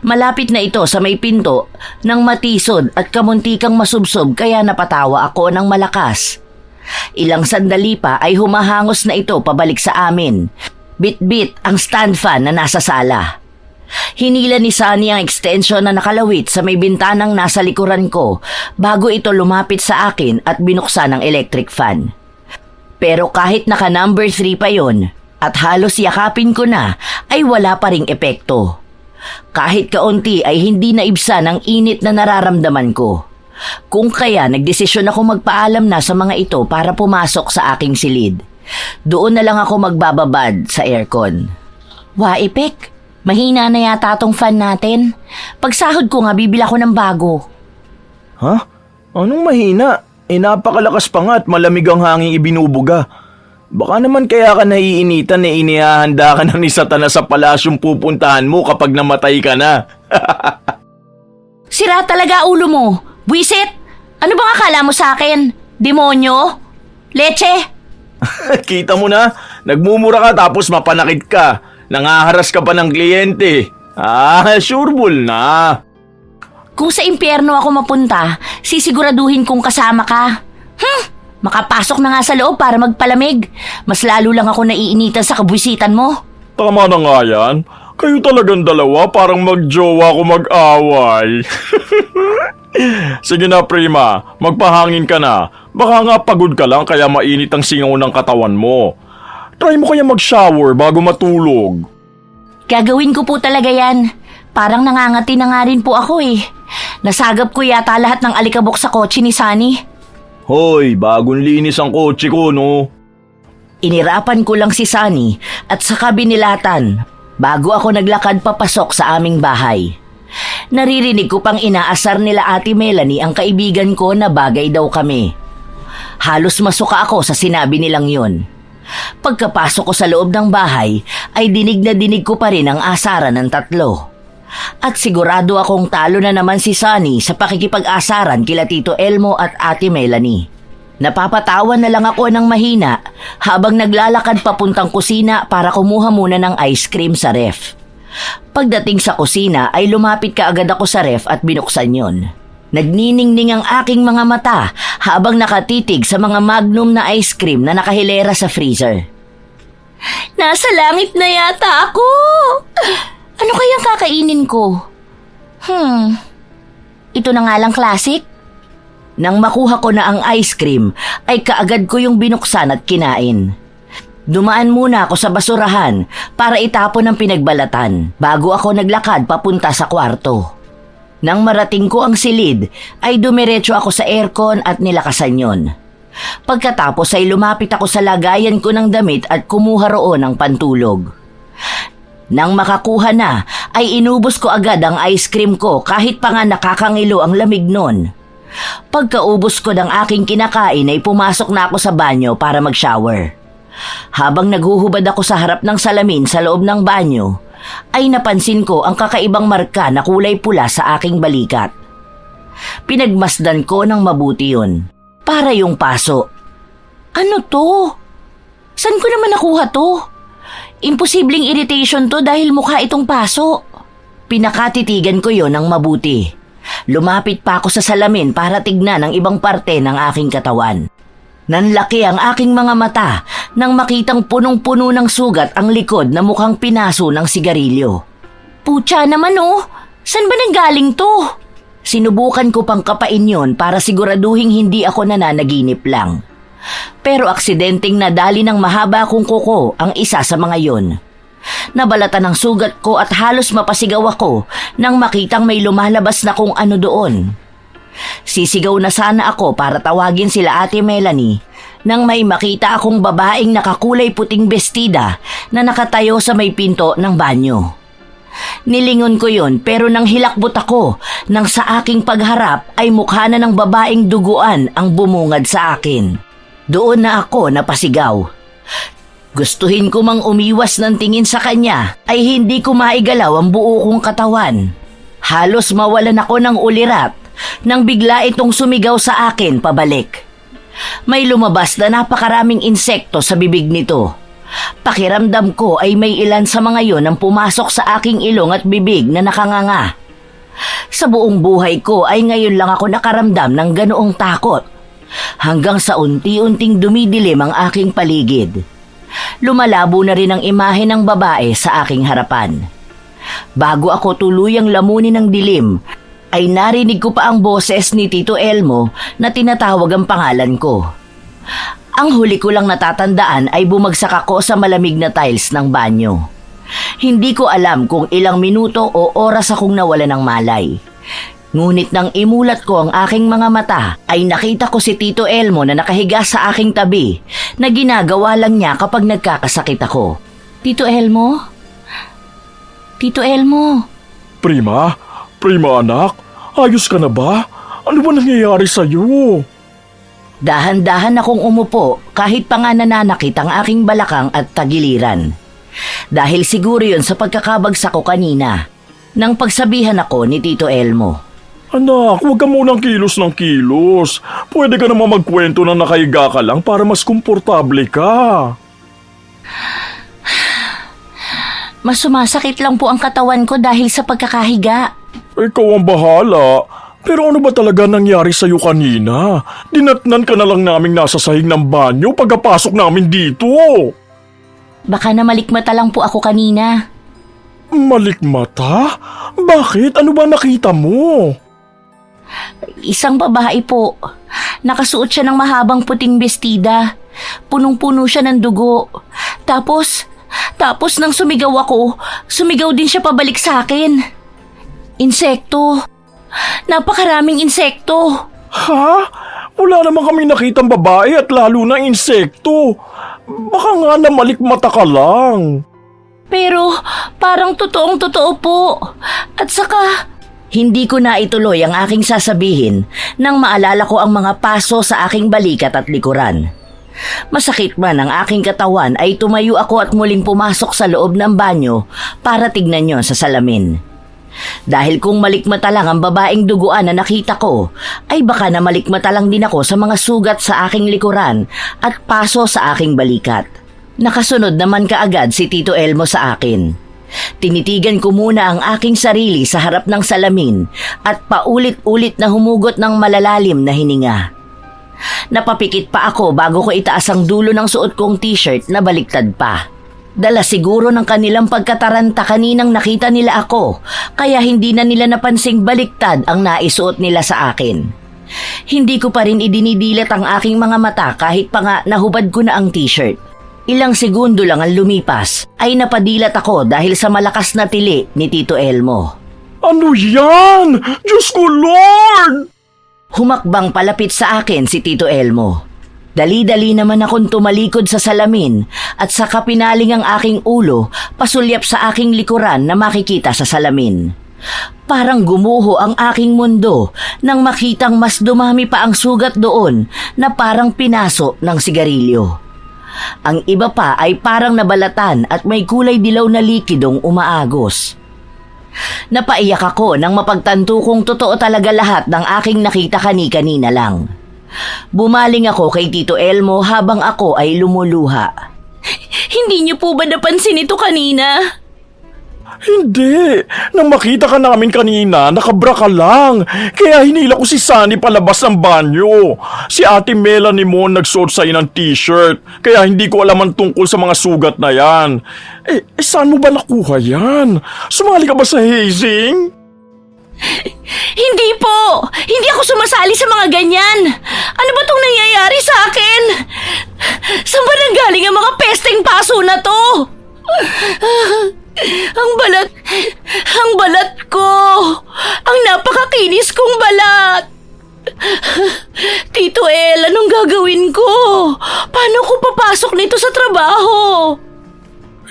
Malapit na ito sa may pinto nang matisod at kamuntikang masubsob kaya napatawa ako ng malakas. Ilang sandali pa ay humahangos na ito pabalik sa amin. Bit-bit ang stand fan na nasa sala. Hinila ni Sunny ang extension na nakalawit sa may bintanang nasa likuran ko bago ito lumapit sa akin at binuksan ang electric fan. Pero kahit naka number 3 pa yon at halos yakapin ko na ay wala pa ring epekto. Kahit kaunti ay hindi naibsan ang init na nararamdaman ko. Kung kaya nagdesisyon ako magpaalam na sa mga ito para pumasok sa aking silid. Doon na lang ako magbababad sa aircon. Epek, mahina na yata tong fan natin. Pagsahod ko nga bibila ko ng bago. Ha? Anong mahina? Napakalakas pa nga at malamig ang hangin ibinubuga. Baka naman kaya ka naiinitan na inihahanda ka na ni Satanas sa palasyong pupuntahan mo kapag namatay ka na. Sira talaga ulo mo. Buisit! Ano bang akala mo sa akin? Demonyo? Leche? Kita mo na, nagmumura ka tapos mapanakit ka. Nangaharas ka pa ng kliyente. Sureball na. Kung sa impyerno ako mapunta, sisiguraduhin kong kasama ka. Makapasok na nga sa loob para magpalamig. Mas lalo lang ako naiinitan sa kabuisitan mo. Tama na nga yan. Kayo talagang dalawa parang magjowa ko mag-away. Sige na, Prima. Magpahangin ka na. Baka nga pagod ka lang kaya mainit ang singaw ng katawan mo. Try mo kaya mag-shower bago matulog. Gagawin ko po talaga yan. Parang nangangati na nga rin po ako eh. Nasagap ko yata lahat ng alikabok sa kotse ni Sunny. Hoy, bagong linis ang kotse ko, no? Inirapan ko lang si Sunny at saka binilatan bago ako naglakad papasok sa aming bahay. Naririnig ko pang inaasar nila Ate Melanie ang kaibigan ko na bagay daw kami. Halos masuka ako sa sinabi nilang yun. Pagkapasok ko sa loob ng bahay ay dinig na dinig ko pa rin ang asaran ng tatlo. At sigurado akong talo na naman si Sunny sa pakikipag-asaran kila Tito Elmo at Ate Melanie. Napapatawa na lang ako ng mahina habang naglalakad papuntang kusina para kumuha muna ng ice cream sa ref. Pagdating sa kusina ay lumapit kaagad ako sa ref at binuksan yon. Nagniningning ang aking mga mata habang nakatitig sa mga magnum na ice cream na nakahilera sa freezer. Nasa langit na yata ako! Ano kayang kakainin ko? Ito na nga lang classic. Nang makuha ko na ang ice cream, ay kaagad ko yung binuksan at kinain. Dumaan muna ako sa basurahan para itapon ang pinagbalatan bago ako naglakad papunta sa kwarto. Nang marating ko ang silid, ay dumiretso ako sa aircon at nilakasan yon. Pagkatapos ay lumapit ako sa lagayan ko ng damit at kumuha roon ng pantulog. Nang makakuha na, ay inubos ko agad ang ice cream ko kahit pa nga nakakangilo ang lamig nun. Pagkaubos ko ng aking kinakain ay pumasok na ako sa banyo para mag-shower. Habang naghuhubad ako sa harap ng salamin sa loob ng banyo, ay napansin ko ang kakaibang marka na kulay pula sa aking balikat. Pinagmasdan ko ng mabuti yun. Para yung paso. Ano to? San ko naman nakuha to? Imposibleng irritation to dahil mukha itong paso. Pinakatitigan ko yon ng mabuti. Lumapit pa ako sa salamin para tignan ang ibang parte ng aking katawan. Nanlaki ang aking mga mata nang makitang punong-puno ng sugat ang likod na mukhang pinaso ng sigarilyo. Putya naman oh! San ba nanggaling to? Sinubukan ko pang kapain yon para siguraduhing hindi ako nananaginip lang. Pero aksidenteng nadali ng mahaba kong kuko ang isa sa mga yon. Nabalatan ng sugat ko at halos mapasigaw ako nang makitang may lumalabas na kung ano doon. Sisigaw na sana ako para tawagin sila Ate Melanie nang may makita akong babaeng nakakulay puting bestida na nakatayo sa may pinto ng banyo. Nilingon ko yon pero nang hilakbot ako nang sa aking pagharap ay mukha na ng babaeng duguan ang bumungad sa akin. Doon na ako napasigaw. Gustuhin ko mang umiwas ng tingin sa kanya ay hindi ko maigalaw ang buo kong katawan. Halos mawalan ako ng ulirat nang bigla itong sumigaw sa akin pabalik. May lumabas na napakaraming insekto sa bibig nito. Pakiramdam ko ay may ilan sa mga yon ang pumasok sa aking ilong at bibig na nakanganga. Sa buong buhay ko ay ngayon lang ako nakaramdam ng ganoong takot. Hanggang sa unti-unting dumidilim ang aking paligid. Lumalabo na rin ang imahe ng babae sa aking harapan. Bago ako tuluyang lamunin ng dilim, ay narinig ko pa ang boses ni Tito Elmo na tinatawag ang pangalan ko. Ang huli ko lang natatandaan ay bumagsak ako sa malamig na tiles ng banyo. Hindi ko alam kung ilang minuto o oras akong nawala ng malay. Ngunit nang imulat ko ang aking mga mata, ay nakita ko si Tito Elmo na nakahiga sa aking tabi na ginagawa lang niya kapag nagkakasakit ako. Tito Elmo? Tito Elmo? Prima anak, ayos ka na ba? Ano ba nangyayari sa'yo? Dahan-dahan akong umupo kahit pa nga nananakit ang aking balakang at tagiliran. Dahil siguro yun sa pagkakabagsak ko kanina, nang pagsabihan ako ni Tito Elmo. Anak, huwag ka munang kilos ng kilos. Pwede ka naman magkwento na nakahiga ka lang para mas komportable ka. Mas sumasakit lang po ang katawan ko dahil sa pagkakahiga. Ikaw ang bahala. Pero ano ba talaga nangyari sa'yo kanina? Dinatnan ka na lang naming nasa sahig ng banyo pagkapasok namin dito. Baka namalikmata lang po ako kanina. Malikmata? Bakit? Ano ba nakita mo? Isang babae po. Nakasuot siya ng mahabang puting bestida. Punong-puno siya ng dugo. Tapos nang sumigaw ako, sumigaw din siya pabalik sa akin. Insekto. Napakaraming insekto. Ha? Wala naman kami nakitang babae at lalo na insekto. Baka nga namalikmata ka lang. Pero parang totoong-totoo po. At saka, hindi ko na ituloy ang aking sasabihin nang maalala ko ang mga paso sa aking balikat at likuran. Masakit man ang aking katawan ay tumayo ako at muling pumasok sa loob ng banyo para tignan yon sa salamin. Dahil kung malikmata lang ang babaeng duguan na nakita ko, ay baka na malikmata lang din ako sa mga sugat sa aking likuran at paso sa aking balikat. Nakasunod naman kaagad si Tito Elmo sa akin. Tinitigan ko muna ang aking sarili sa harap ng salamin at paulit-ulit na humugot ng malalalim na hininga. Napapikit pa ako bago ko itaas ang dulo ng suot kong t-shirt na baliktad pa. Dala siguro ng kanilang pagkataranta kaninang nakita nila ako, kaya hindi na nila napansing baliktad ang naisuot nila sa akin. Hindi ko pa rin idinidilat ang aking mga mata kahit pa nga nahubad ko na ang t-shirt. Ilang segundo lang ang lumipas ay napadilat ako dahil sa malakas na tili ni Tito Elmo. Ano yan? Diyos ko, Lord! Humakbang palapit sa akin si Tito Elmo. Dali-dali naman akong tumalikod sa salamin at saka pinaling ang aking ulo pasulyap sa aking likuran na makikita sa salamin. Parang gumuho ang aking mundo nang makitang mas dumami pa ang sugat doon na parang pinaso ng sigarilyo. Ang iba pa ay parang nabalatan at may kulay dilaw na likidong umaagos. Napaiyak ako nang mapagtanto kong totoo talaga lahat ng aking nakita kani-kanina lang. Bumaling ako kay Tito Elmo habang ako ay lumuluha. Hindi niyo po ba napansin ito kanina? Hindi. Nang makita ka namin kanina, nakabra ka lang. Kaya hinila ko si Sunny palabas ng banyo. Si Ate Melanie mo nagsuot sa'yo ng t-shirt. Kaya hindi ko alam ang tungkol sa mga sugat na yan. Saan mo ba nakuha yan? Sumali ka ba sa hazing? Hindi po! Hindi ako sumasali sa mga ganyan! Ano ba tong nangyayari sa akin? Saan ba nanggaling ang mga pesteng paso na to? Ang balat ko! Ang napakakinis kong balat! Tito El, anong gagawin ko? Paano ko papasok nito sa trabaho?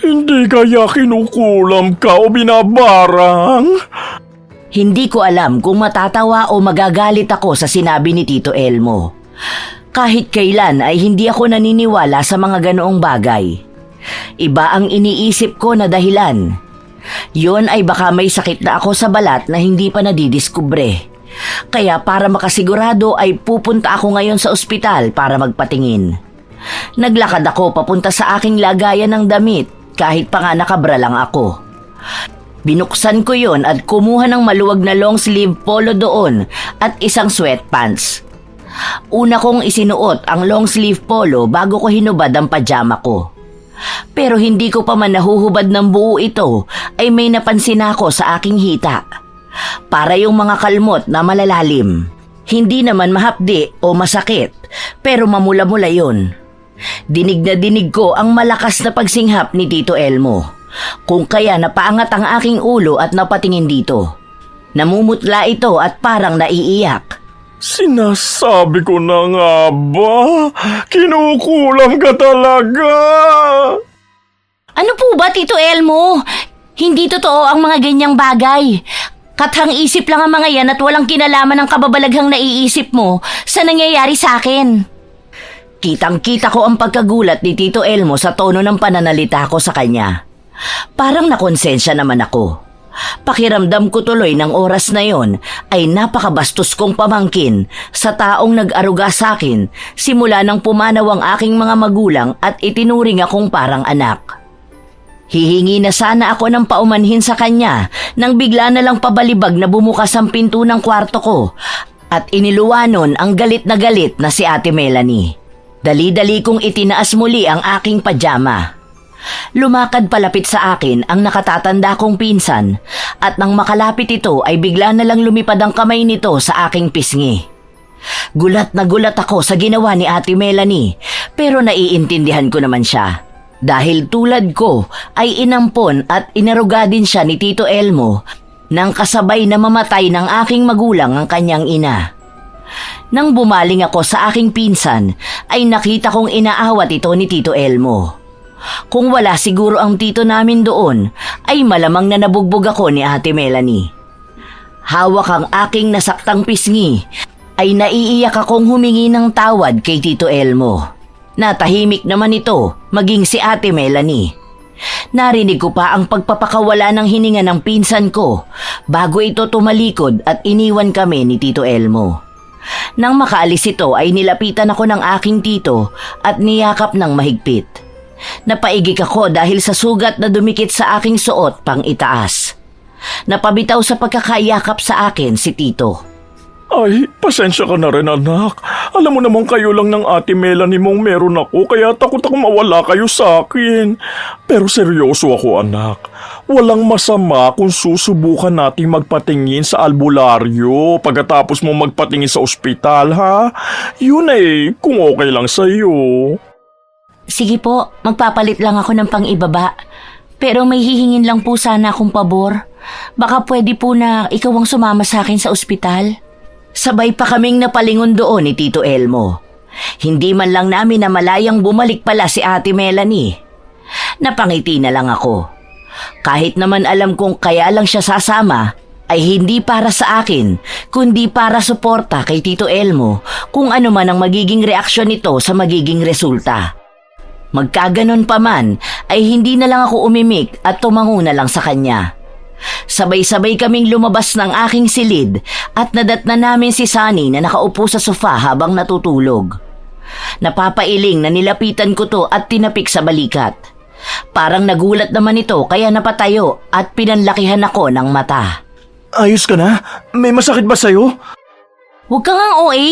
Hindi kaya kinukulam ka o binabarang? Hindi ko alam kung matatawa o magagalit ako sa sinabi ni Tito Elmo. Kahit kailan ay hindi ako naniniwala sa mga ganoong bagay. Iba ang iniisip ko na dahilan. Yon ay baka may sakit na ako sa balat na hindi pa nadidiskubre. Kaya para makasigurado ay pupunta ako ngayon sa ospital para magpatingin. Naglakad ako papunta sa aking lagayan ng damit kahit pa nga nakabra lang ako. Binuksan ko yon at kumuha ng maluwag na long sleeve polo doon at isang sweatpants. Una kong isinuot ang long sleeve polo bago ko hinubad ang pajama ko. Pero hindi ko pa man nahuhubad ng buo ito ay may napansin ako sa aking hita. Para yung mga kalmot na malalalim. Hindi naman mahapdi o masakit pero mamula-mula yon. Dinig na dinig ko ang malakas na pagsinghap ni Tito Elmo. Kung kaya napaangat ang aking ulo at napatingin dito. Namumutla ito at parang naiiyak. Sinasabi ko na nga ba? Kinukulam ka talaga! Ano po ba, Tito Elmo? Hindi totoo ang mga ganyang bagay. Kathang isip lang ang mga yan at walang kinalaman ng kababalaghang naiisip mo sa nangyayari sa akin. Kitang-kita ko ang pagkagulat ni Tito Elmo sa tono ng pananalita ko sa kanya. Parang nakonsensya naman ako. Pakiramdam ko tuloy ng oras na yon ay napakabastos kong pamangkin sa taong nag-aruga sa akin simula nang pumanaw ang aking mga magulang at itinuring akong parang anak. Hihingi na sana ako ng paumanhin sa kanya nang bigla na lang pabalibag na bumukas ang pinto ng kwarto ko at iniluwanon ang galit na si Ate Melanie. Dali-dali kong itinaas muli ang aking pajama. Lumakad palapit sa akin ang nakatatanda kong pinsan at nang makalapit ito ay bigla na lang lumipad ang kamay nito sa aking pisngi. Gulat na gulat ako sa ginawa ni Ate Melanie pero naiintindihan ko naman siya. Dahil tulad ko ay inampon at inaruga din siya ni Tito Elmo nang kasabay na mamatay ng aking magulang ang kanyang ina. Nang bumaling ako sa aking pinsan ay nakita kong inaawat ito ni Tito Elmo. Kung wala siguro ang tito namin doon, ay malamang na nabugbog ako ni Ate Melanie. Hawak ang aking nasaktang pisngi, ay naiiyak akong humingi ng tawad kay Tito Elmo. Natahimik naman ito, maging si Ate Melanie. Narinig ko pa ang pagpapakawala ng hininga ng pinsan ko bago ito tumalikod at iniwan kami ni Tito Elmo. Nang makaalis ito ay nilapitan ako ng aking tito at niyakap ng mahigpit. Napaigik ako dahil sa sugat na dumikit sa aking suot pang itaas. Napabitaw sa pagkakayakap sa akin si tito. Ay, pasensya ka na rin anak. Alam mo naman kayo lang ng ate Melanie mong meron ako kaya takot ako mawala kayo sa akin. Pero seryoso ako anak. Walang masama kung susubukan nating magpatingin sa albularyo pagkatapos mo magpatingin sa ospital ha. Yun kung okay lang sa'yo. Sige po, magpapalit lang ako ng pang-ibaba. Pero may hihingin lang po sana akong pabor. Baka pwede po na ikaw ang sumama sa akin sa ospital. Sabay pa kaming napalingon doon ni Tito Elmo. Hindi man lang namin na malayang bumalik pala si Ate Melanie. Napangiti na lang ako. Kahit naman alam kong kaya lang siya sasama, ay hindi para sa akin, kundi para suporta kay Tito Elmo kung ano man ang magiging reaksyon nito sa magiging resulta. Magkaganon pa man, ay hindi na lang ako umimik at tumango na lang sa kanya. Sabay-sabay kaming lumabas ng aking silid at nadatna namin si Sunny na nakaupo sa sofa habang natutulog. Napapailing na nilapitan ko to at tinapik sa balikat. Parang nagulat naman ito kaya napatayo at pinanlakihan ako ng mata. Ayos ka na? May masakit ba sa'yo? Huwag ka ngang OA.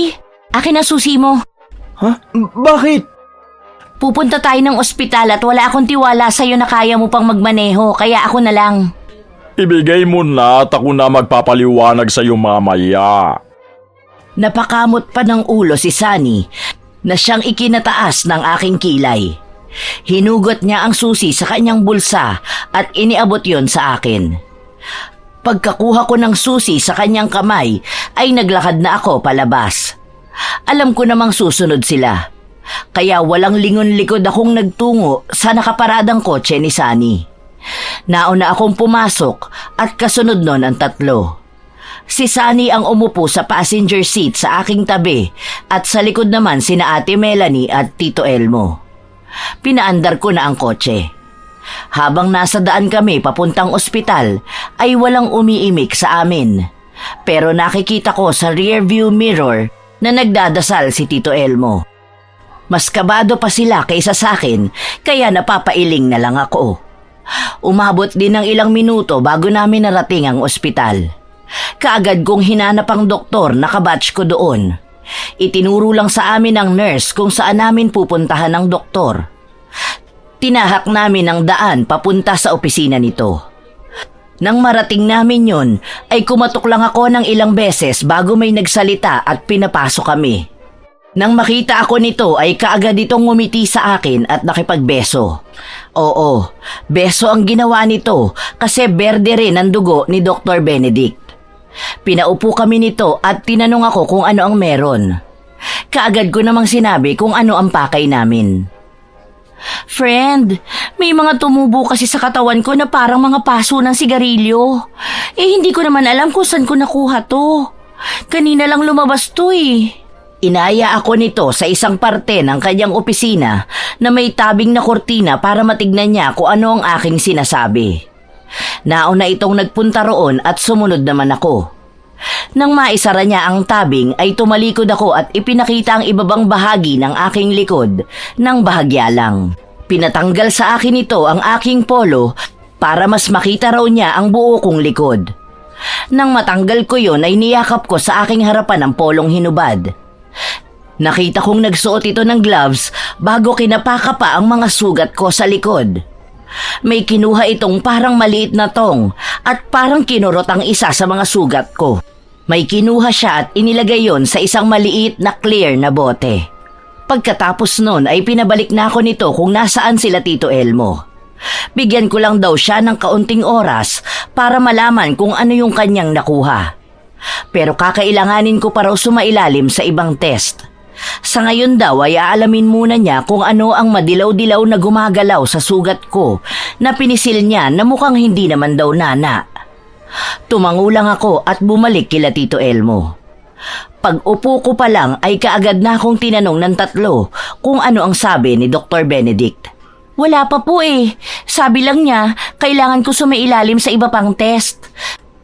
Akin na susi mo. Ha? Bakit? Pupunta tayo ng ospital at wala akong tiwala sa'yo na kaya mo pang magmaneho kaya ako na lang. Ibigay mo na at ako na magpapaliwanag sa iyo mamaya. Napakamot pa ng ulo si Sunny na siyang ikinataas ng aking kilay. Hinugot niya ang susi sa kanyang bulsa at iniabot yon sa akin. Pagkakuha ko ng susi sa kanyang kamay ay naglakad na ako palabas. Alam ko namang susunod sila. Kaya walang lingon-likod akong nagtungo sa nakaparadang kotse ni Sunny. Nauna akong pumasok at kasunod nun ang tatlo. Si Sunny ang umupo sa passenger seat sa aking tabi at sa likod naman sina Ate Melanie at Tito Elmo. Pinaandar ko na ang kotse. Habang nasa daan kami papuntang ospital ay walang umiimik sa amin. Pero nakikita ko sa rearview mirror na nagdadasal si Tito Elmo. Mas kabado pa sila kaysa sa akin kaya napapailing na lang ako. Umabot din ng ilang minuto bago namin narating ang ospital. Kaagad kong hinanap ang doktor na kabatch ko doon. Itinuro lang sa amin ng nurse kung saan namin pupuntahan ng doktor. Tinahak namin ang daan papunta sa opisina nito. Nang marating namin yon, ay kumatok lang ako ng ilang beses bago may nagsalita at pinapasok kami. Nang makita ako nito ay kaagad itong ngumiti sa akin at nakipagbeso. Oo, beso ang ginawa nito kasi berde rin ang dugo ni Dr. Benedict. Pinaupo kami nito at tinanong ako kung ano ang meron. Kaagad ko namang sinabi kung ano ang pakay namin. Friend, may mga tumubo kasi sa katawan ko na parang mga paso ng sigarilyo. Hindi ko naman alam kung saan ko nakuha to. Kanina lang lumabas to Inaya ako nito sa isang parte ng kanyang opisina na may tabing na kortina para matignan niya kung ano ang aking sinasabi. Nauna itong nagpunta roon at sumunod naman ako. Nang maisara niya ang tabing ay tumalikod ako at ipinakita ang ibabang bahagi ng aking likod ng bahagya lang. Pinatanggal sa akin ito ang aking polo para mas makita raw niya ang buo kong likod. Nang matanggal ko yon ay niyakap ko sa aking harapan ang polong hinubad. Nakita kong nagsuot ito ng gloves bago kinapaka pa ang mga sugat ko sa likod. May kinuha itong parang maliit na tong at parang kinurot ang isa sa mga sugat ko. May kinuha siya at inilagay yon sa isang maliit na clear na bote. Pagkatapos nun ay pinabalik na ako nito kung nasaan sila Tito Elmo. Bigyan ko lang daw siya ng kaunting oras para malaman kung ano yung kanyang nakuha. Pero kakailanganin ko pa raw sumailalim sa ibang test. Sa ngayon daw ay aalamin muna niya kung ano ang madilaw-dilaw na gumagalaw sa sugat ko na pinisil niya na mukhang hindi naman daw nana. Tumango lang ako at bumalik kila Tito Elmo. Pag-upo ko pa lang ay kaagad na akong tinanong ng tatlo kung ano ang sabi ni Dr. Benedict. Wala pa po eh. Sabi lang niya, kailangan ko sumailalim sa iba pang test.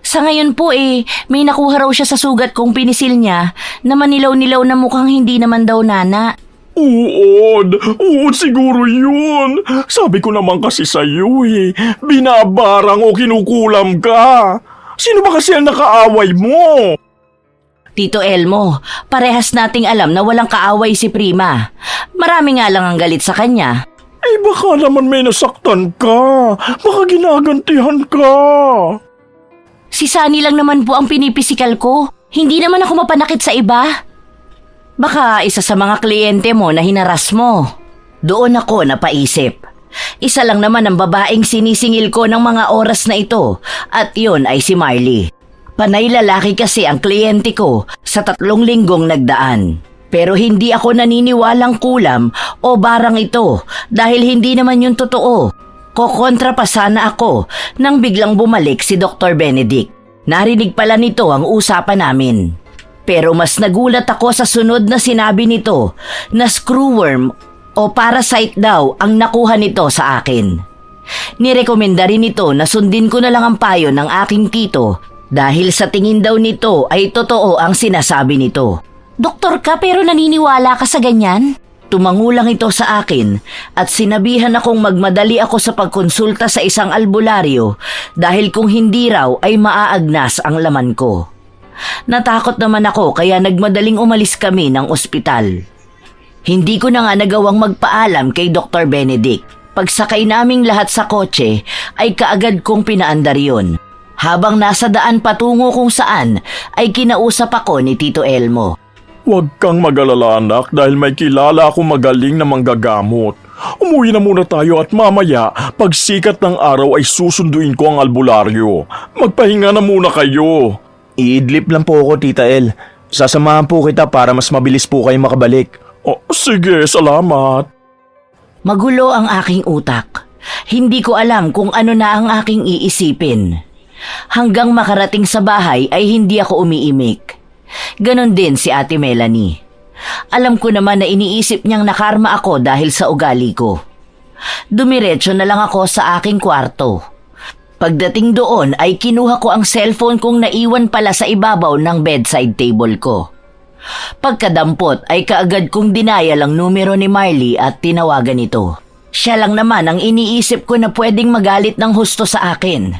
Sa ngayon po eh, may nakuha raw siya sa sugat kong pinisil niya na manilaw-nilaw na mukhang hindi naman daw nana. Uod siguro yun. Sabi ko naman kasi sa'yo eh, binabarang o kinukulam ka. Sino ba kasi ang nakaaway mo? Tito Elmo, parehas nating alam na walang kaaway si Prima. Marami nga lang ang galit sa kanya. Eh baka naman may nasaktan ka. Baka ginagantihan ka. Si Sunny lang naman po ang pinipisikal ko. Hindi naman ako mapanakit sa iba. Baka isa sa mga kliyente mo na hinaras mo. Doon ako napaisip. Isa lang naman ang babaeng sinisingil ko ng mga oras na ito at yun ay si Marley. Panay lalaki kasi ang kliyente ko sa 3 linggong nagdaan. Pero hindi ako naniniwalang kulam o barang ito dahil hindi naman yun totoo. Kokontra pa sana ako nang biglang bumalik si Dr. Benedict. Narinig pala nito ang usapan namin. Pero mas nagulat ako sa sunod na sinabi nito na screwworm o parasite daw ang nakuha nito sa akin. Nirekomenda rin nito na sundin ko na lang ang payo ng aking tito dahil sa tingin daw nito ay totoo ang sinasabi nito. Doktor ka pero naniniwala ka sa ganyan? Tumangulang ito sa akin at sinabihan akong magmadali ako sa pagkonsulta sa isang albularyo dahil kung hindi raw ay maaagnas ang laman ko. Natakot naman ako kaya nagmadaling umalis kami ng ospital. Hindi ko na nga nagawang magpaalam kay Dr. Benedict. Pagsakay naming lahat sa kotse ay kaagad kong pinaandar yun. Habang nasa daan patungo kung saan ay kinausap ako ni Tito Elmo. Huwag kang mag-alala anak dahil may kilala akong magaling na manggagamot. Umuwi na muna tayo at mamaya pagsikat ng araw ay susunduin ko ang albularyo. Magpahinga na muna kayo. Iidlip lang po ako, Tita El. Sasamahan po kita para mas mabilis po kayo makabalik. Oh, sige, salamat. Magulo ang aking utak. Hindi ko alam kung ano na ang aking iisipin. Hanggang makarating sa bahay ay hindi ako umiimik. Ganon din si Ate Melanie. Alam ko naman na iniisip niyang nakarma ako dahil sa ugali ko. Dumiretso na lang ako sa aking kwarto. Pagdating doon ay kinuha ko ang cellphone kong naiwan pala sa ibabaw ng bedside table ko. Pagkadampot ay kaagad kong dinaya lang numero ni Marley at tinawagan ito. Siya lang naman ang iniisip ko na pwedeng magalit ng husto sa akin.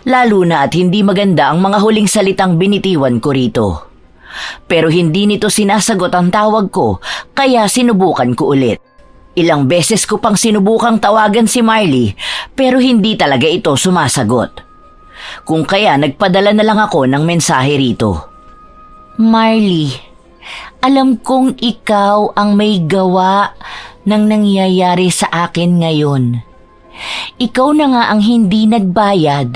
Lalo na at hindi maganda ang mga huling salitang binitiwan ko rito. Pero hindi nito sinasagot ang tawag ko kaya sinubukan ko ulit. Ilang beses ko pang sinubukang tawagan si Marley pero hindi talaga ito sumasagot. Kung kaya nagpadala na lang ako ng mensahe rito. Marley, alam kong ikaw ang may gawa ng nangyayari sa akin ngayon. Ikaw na nga ang hindi nagbayad.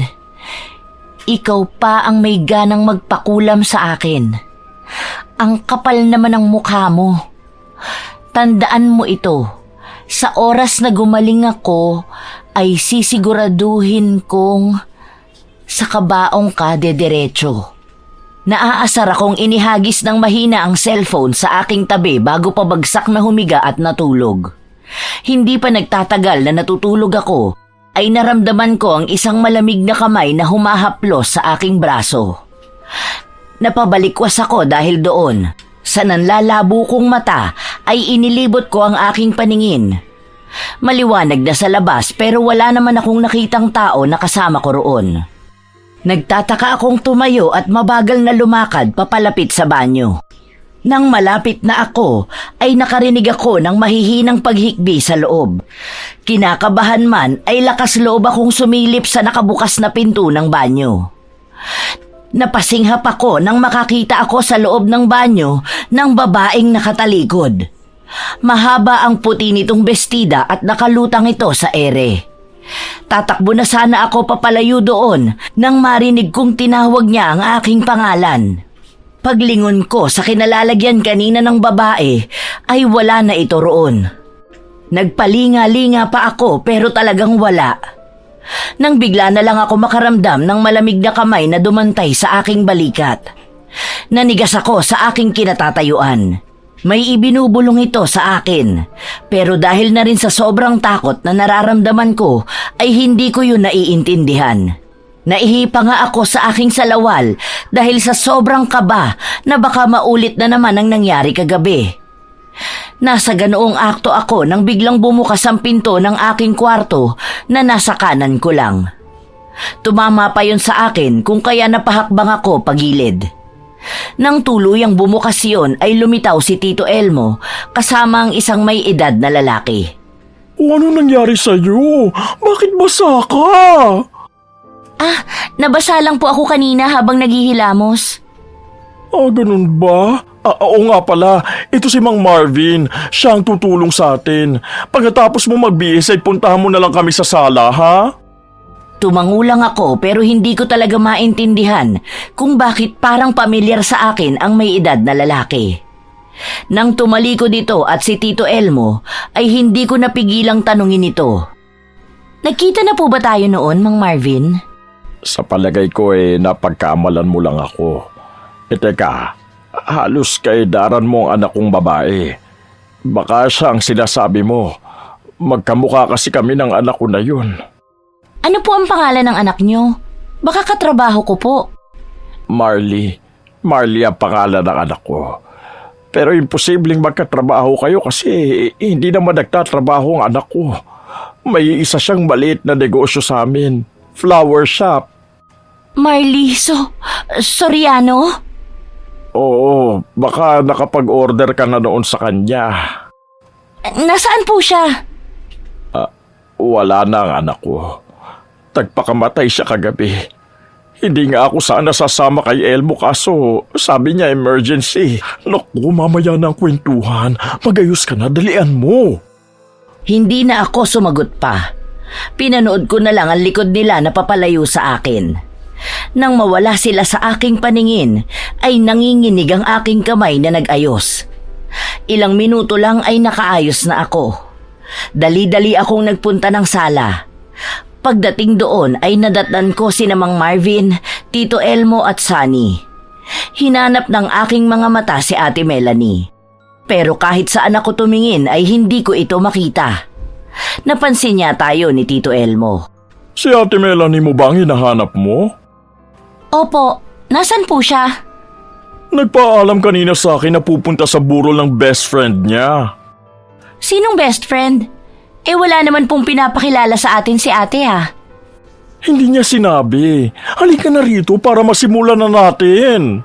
Ikaw pa ang may ganang magpakulam sa akin. Ang kapal naman ng mukha mo. Tandaan mo ito. Sa oras na gumaling ako, ay sisiguraduhin kong sa kabaong ka dediretso. Naaasar akong inihagis ng mahina ang cellphone sa aking tabi bago pa bagsak na humiga at natulog. Hindi pa nagtatagal na natutulog ako, ay naramdaman ko ang isang malamig na kamay na humahaplos sa aking braso. Napabalikwas ako dahil doon. Sa nanlalabo kong mata ay inilibot ko ang aking paningin. Maliwanag na sa labas pero wala naman akong nakitang tao na kasama ko roon. Nagtataka akong tumayo at mabagal na lumakad papalapit sa banyo. Nang malapit na ako ay nakarinig ako ng mahihinang paghikbi sa loob. Kinakabahan man ay lakas loob akong sumilip sa nakabukas na pinto ng banyo. Napasinghap ako nang makakita ako sa loob ng banyo ng babaeng nakatalikod. Mahaba ang puti nitong bestida at nakalutang ito sa ere. Tatakbo na sana ako papalayo doon nang marinig kong tinawag niya ang aking pangalan. Paglingon ko sa kinalalagyan kanina ng babae ay wala na ito roon. Nagpalinga-linga pa ako pero talagang wala. Nang bigla na lang ako makaramdam ng malamig na kamay na dumantay sa aking balikat. Nanigas ako sa aking kinatatayuan. May ibinubulong ito sa akin, pero dahil na rin sa sobrang takot na nararamdaman ko ay hindi ko yun naiintindihan. Naihipa nga ako sa aking salawal dahil sa sobrang kaba na baka maulit na naman ang nangyari kagabi. Nasa ganoong akto ako nang biglang bumukas ang pinto ng aking kwarto na nasa kanan ko lang. Tumama pa yun sa akin kung kaya napahakbang ako pagilid. Nang tuluyang bumukas yun ay lumitaw si Tito Elmo kasama ang isang may edad na lalaki. Ano nangyari sa'yo? Bakit basa ka? Nabasa lang po ako kanina habang naghihilamos. Ganun ba? Oo nga pala, ito si Mang Marvin. Siya ang tutulong sa atin. Pagkatapos mo magbihis ay puntahan mo na lang kami sa sala, ha? Tumangulang ako pero hindi ko talaga maintindihan kung bakit parang pamilyar sa akin ang may edad na lalaki. Nang tumalikod ito at si Tito Elmo ay hindi ko napigilang tanungin ito. Nagkita na po ba tayo noon, Mang Marvin? Sa palagay ko napagkaamalan mo lang ako. Teka, halos kaidaran mo ang anak kong babae. Baka siya ang sinasabi mo. Magkamukha kasi kami ng anak ko na yun. Ano po ang pangalan ng anak nyo? Baka katrabaho ko po. Marley. Marley ang pangalan ng anak ko. Pero imposibleng magkatrabaho kayo kasi hindi naman nagtatrabaho ang anak ko. May isa siyang maliit na negosyo sa amin. Flower shop. Marley, Soriano? Oo, baka nakapag-order ka na noon sa kanya. Nasaan po siya? Wala na ang anak ko. Tagpakamatay siya kagabi. Hindi nga ako sana sasama kay Elmo kaso sabi niya emergency. Naku, mamaya na ang kwentuhan. Magayos ka na, dalian mo. Hindi na ako sumagot pa. Pinanood ko na lang ang likod nila na papalayo sa akin. Nang mawala sila sa aking paningin, ay nanginginig ang aking kamay na nag-ayos. Ilang minuto lang ay nakaayos na ako. Dali-dali akong nagpunta ng sala. Pagdating doon ay nadatnan ko sina Mang Marvin, Tito Elmo at Sunny. Hinanap ng aking mga mata si Ate Melanie. Pero kahit saan ako tumingin ay hindi ko ito makita. Napansin niya tayo ni Tito Elmo. Si Ate Melanie mo bang hinahanap mo? Opo, nasan po siya? Nagpaalam kanina sa akin na pupunta sa burol ng best friend niya. Sinong best friend? Wala naman pong pinapakilala sa atin si ate ha. Hindi niya sinabi. Halika na rito para masimulan na natin.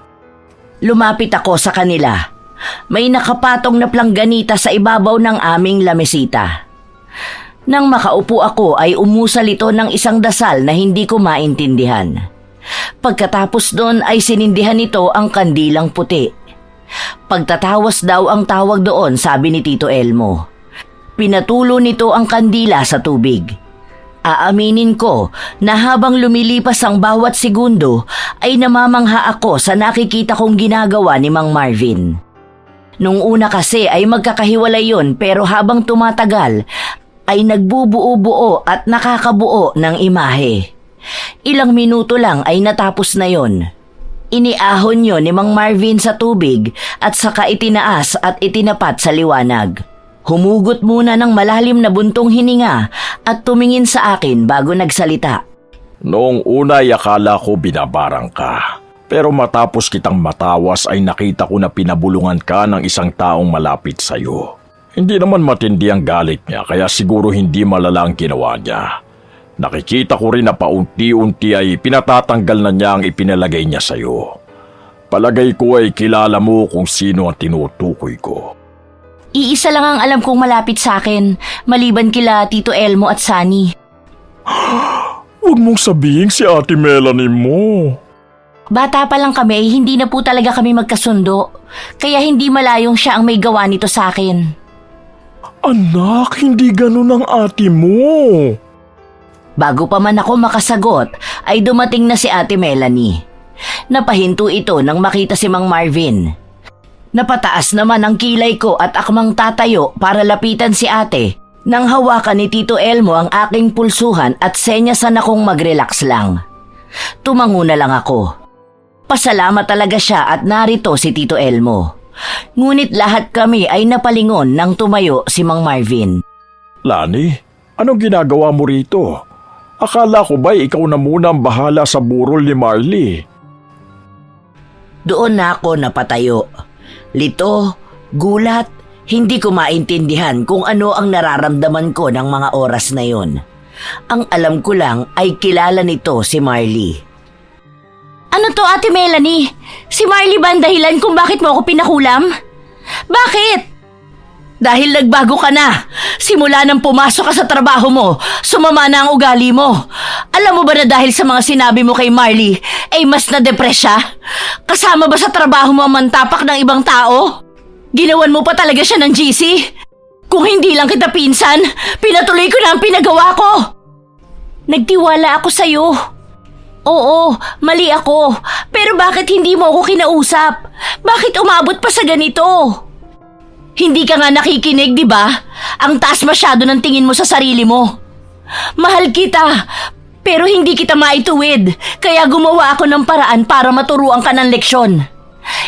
Lumapit ako sa kanila. May nakapatong na plangganita sa ibabaw ng aming lamesita. Nang makaupo ako ay umusal ito ng isang dasal na hindi ko maintindihan. Pagkatapos doon ay sinindihan nito ang kandilang puti. Pagtatawas daw ang tawag doon, sabi ni Tito Elmo. Pinatulo nito ang kandila sa tubig. Aaminin ko na habang lumilipas ang bawat segundo ay namamangha ako sa nakikita kong ginagawa ni Mang Marvin. Nung una kasi ay magkakahiwalay yun pero habang tumatagal ay nagbubuo-buo at nakakabuo ng imahe. Ilang minuto lang ay natapos na yon. Iniahon yon ni Mang Marvin sa tubig at saka itinaas at itinapat sa liwanag. Humugot muna ng malalim na buntong hininga at tumingin sa akin bago nagsalita. Noong una ay akala ko binabarang ka. Pero matapos kitang matawas ay nakita ko na pinabulungan ka ng isang taong malapit sa'yo. Hindi naman matindi ang galit niya kaya siguro hindi malala ang ginawa niya. Nakikita ko rin na paunti-unti ay pinatatanggal na niya ang ipinalagay niya sa'yo. Palagay ko ay kilala mo kung sino ang tinutukoy ko. Iisa lang ang alam kong malapit sa akin, maliban kila Tito Elmo at Sunny. Huwag mong sabihin si Ate Melanie mo. Bata pa lang kami, hindi na po talaga kami magkasundo. Kaya hindi malayong siya ang may gawa nito sa akin. Anak, hindi ganun ang ate mo. Bago pa man ako makasagot, ay dumating na si Ate Melanie. Napahinto ito nang makita si Mang Marvin. Napataas naman ang kilay ko at akmang tatayo para lapitan si ate nang hawakan ni Tito Elmo ang aking pulsuhan at senyasan akong mag-relax lang. Tumango na lang ako. Pasalamat talaga siya at narito si Tito Elmo. Ngunit lahat kami ay napalingon nang tumayo si Mang Marvin. Lani, anong ginagawa mo rito? Akala ko ba ikaw na muna ang bahala sa burol ni Marley? Doon na ako napatayo. Lito, gulat, hindi ko maintindihan kung ano ang nararamdaman ko ng mga oras na yon. Ang alam ko lang ay kilala nito si Marley. Ano to, Ate Melanie? Si Marley ba ang dahilan kung bakit mo ako pinakulam? Bakit? Dahil nagbago ka na. Simula nang pumasok ka sa trabaho mo, sumama na ang ugali mo. Alam mo ba na dahil sa mga sinabi mo kay Marley, ay mas na-depress siya? Kasama ba sa trabaho mo ang mantapak ng ibang tao? Ginawan mo pa talaga siya ng GC? Kung hindi lang kita pinsan, pinatuloy ko na ang pinagawa ko. Nagtiwala ako sa'yo. Oo, mali ako. Pero bakit hindi mo ako kinausap? Bakit umabot pa sa ganito? Hindi ka nga nakikinig, di ba? Ang taas masyado ng tingin mo sa sarili mo. Mahal kita, pero hindi kita maituwid. Kaya gumawa ako ng paraan para maturuan ka ng leksyon.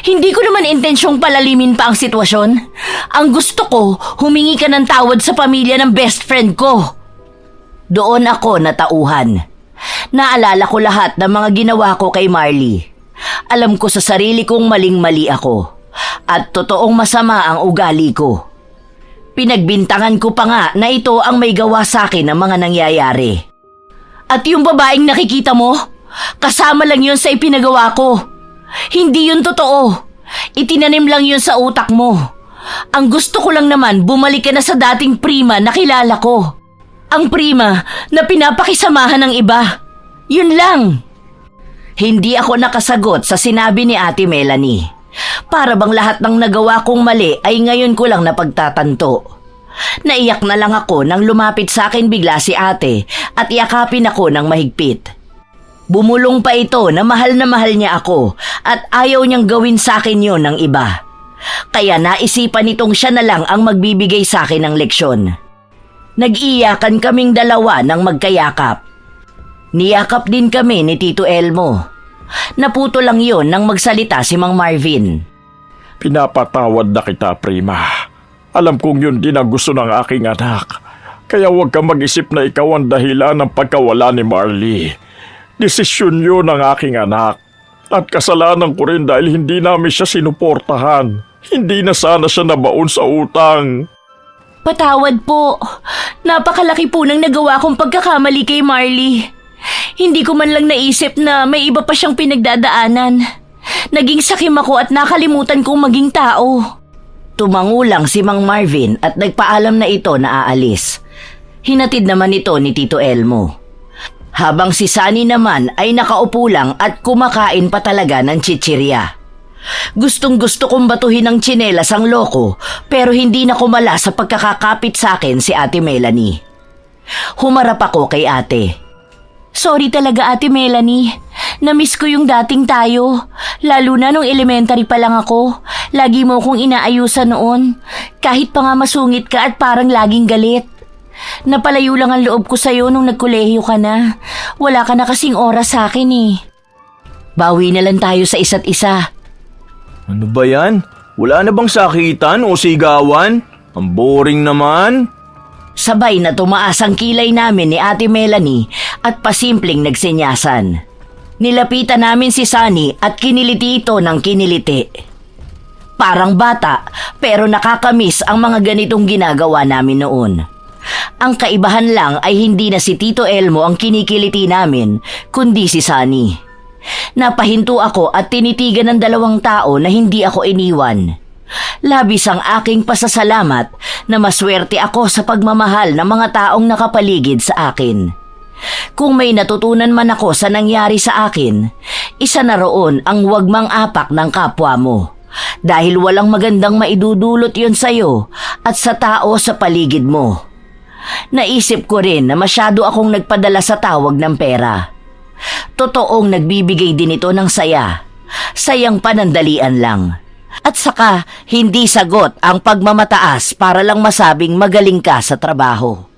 Hindi ko naman intensyong palalimin pa ang sitwasyon. Ang gusto ko, humingi ka ng tawad sa pamilya ng best friend ko. Doon ako natauhan. Naalala ko lahat ng mga ginawa ko kay Marley. Alam ko sa sarili kong maling-mali ako. At totoong masama ang ugali ko. Pinagbintangan ko pa nga na ito ang may gawa sa akin ng mga nangyayari. At yung babaeng nakikita mo, kasama lang yun sa ipinagawa ko. Hindi yun totoo. Itinanim lang yun sa utak mo. Ang gusto ko lang naman, bumalik ka na sa dating prima na kilala ko. Ang prima na pinapakisamahan ng iba. Yun lang. Hindi ako nakasagot sa sinabi ni Ate Melanie. Para bang lahat ng nagawa kong mali ay ngayon ko lang napagtatanto. Naiyak na lang ako nang lumapit sa akin bigla si ate at yakapin ako ng mahigpit. Bumulong pa ito na mahal niya ako at ayaw niyang gawin sa akin yon ng iba. Kaya naisipan nitong siya na lang ang magbibigay sa akin ng leksyon. Nag-iyakan kaming dalawa ng magkayakap. Niyakap din kami ni Tito Elmo. Naputo lang yon nang magsalita si Mang Marvin. Pinapatawad na kita, Prima. Alam kong yun din ang gusto ng aking anak. Kaya huwag ka mag-isip na ikaw ang dahilan ng pagkawala ni Marley. Desisyon yun ng aking anak. At kasalanan ko rin dahil hindi namin siya sinuportahan. Hindi na sana siya nabaon sa utang. Patawad po. Napakalaki po ng nagawa kong pagkakamali kay Marley. Hindi ko man lang naisip na may iba pa siyang pinagdadaanan. Naging sakim ako at nakalimutan kong maging tao. Tumangulang si Mang Marvin at nagpaalam na ito na aalis. Hinatid naman ito ni Tito Elmo. Habang si Sunny naman ay nakaupo lang at kumakain pa talaga ng chichirya. Gustong-gusto kong batuhin ng tsinelas ang loko pero hindi na kumala sa pagkakakapit sa akin si Ate Melanie. Humarap ako kay ate. Sorry talaga, Ate Melanie. Namiss ko yung dating tayo. Lalo na nung elementary pa lang ako. Lagi mo kong inaayusan noon. Kahit pa nga masungit ka at parang laging galit. Napalayo lang ang loob ko sa'yo nung nagkolehiyo ka na. Wala ka na kasing oras sa akin eh. Bawi na lang tayo sa isa't isa. Ano ba yan? Wala na bang sakitan o sigawan? Ang boring naman. Sabay na tumaas ang kilay namin ni Ate Melanie at pasimpleng nagsenyasan. Nilapitan namin si Sunny at kiniliti ito ng kiniliti. Parang bata pero nakakamiss ang mga ganitong ginagawa namin noon. Ang kaibahan lang ay hindi na si Tito Elmo ang kinikiliti namin kundi si Sunny. Napahinto ako at tinitigan ng dalawang tao na hindi ako iniwan. Labis ang aking pasasalamat na maswerte ako sa pagmamahal ng mga taong nakapaligid sa akin. Kung may natutunan man ako sa nangyari sa akin, isa na roon ang huwag mang-apak ng kapwa mo. Dahil walang magandang maidudulot yun sa'yo at sa tao sa paligid mo. Naisip ko rin na masyado akong nagpadala sa tawag ng pera. Totoong nagbibigay din ito ng saya. Sayang panandalian lang. At saka, hindi sagot ang pagmamataas para lang masabing magaling ka sa trabaho.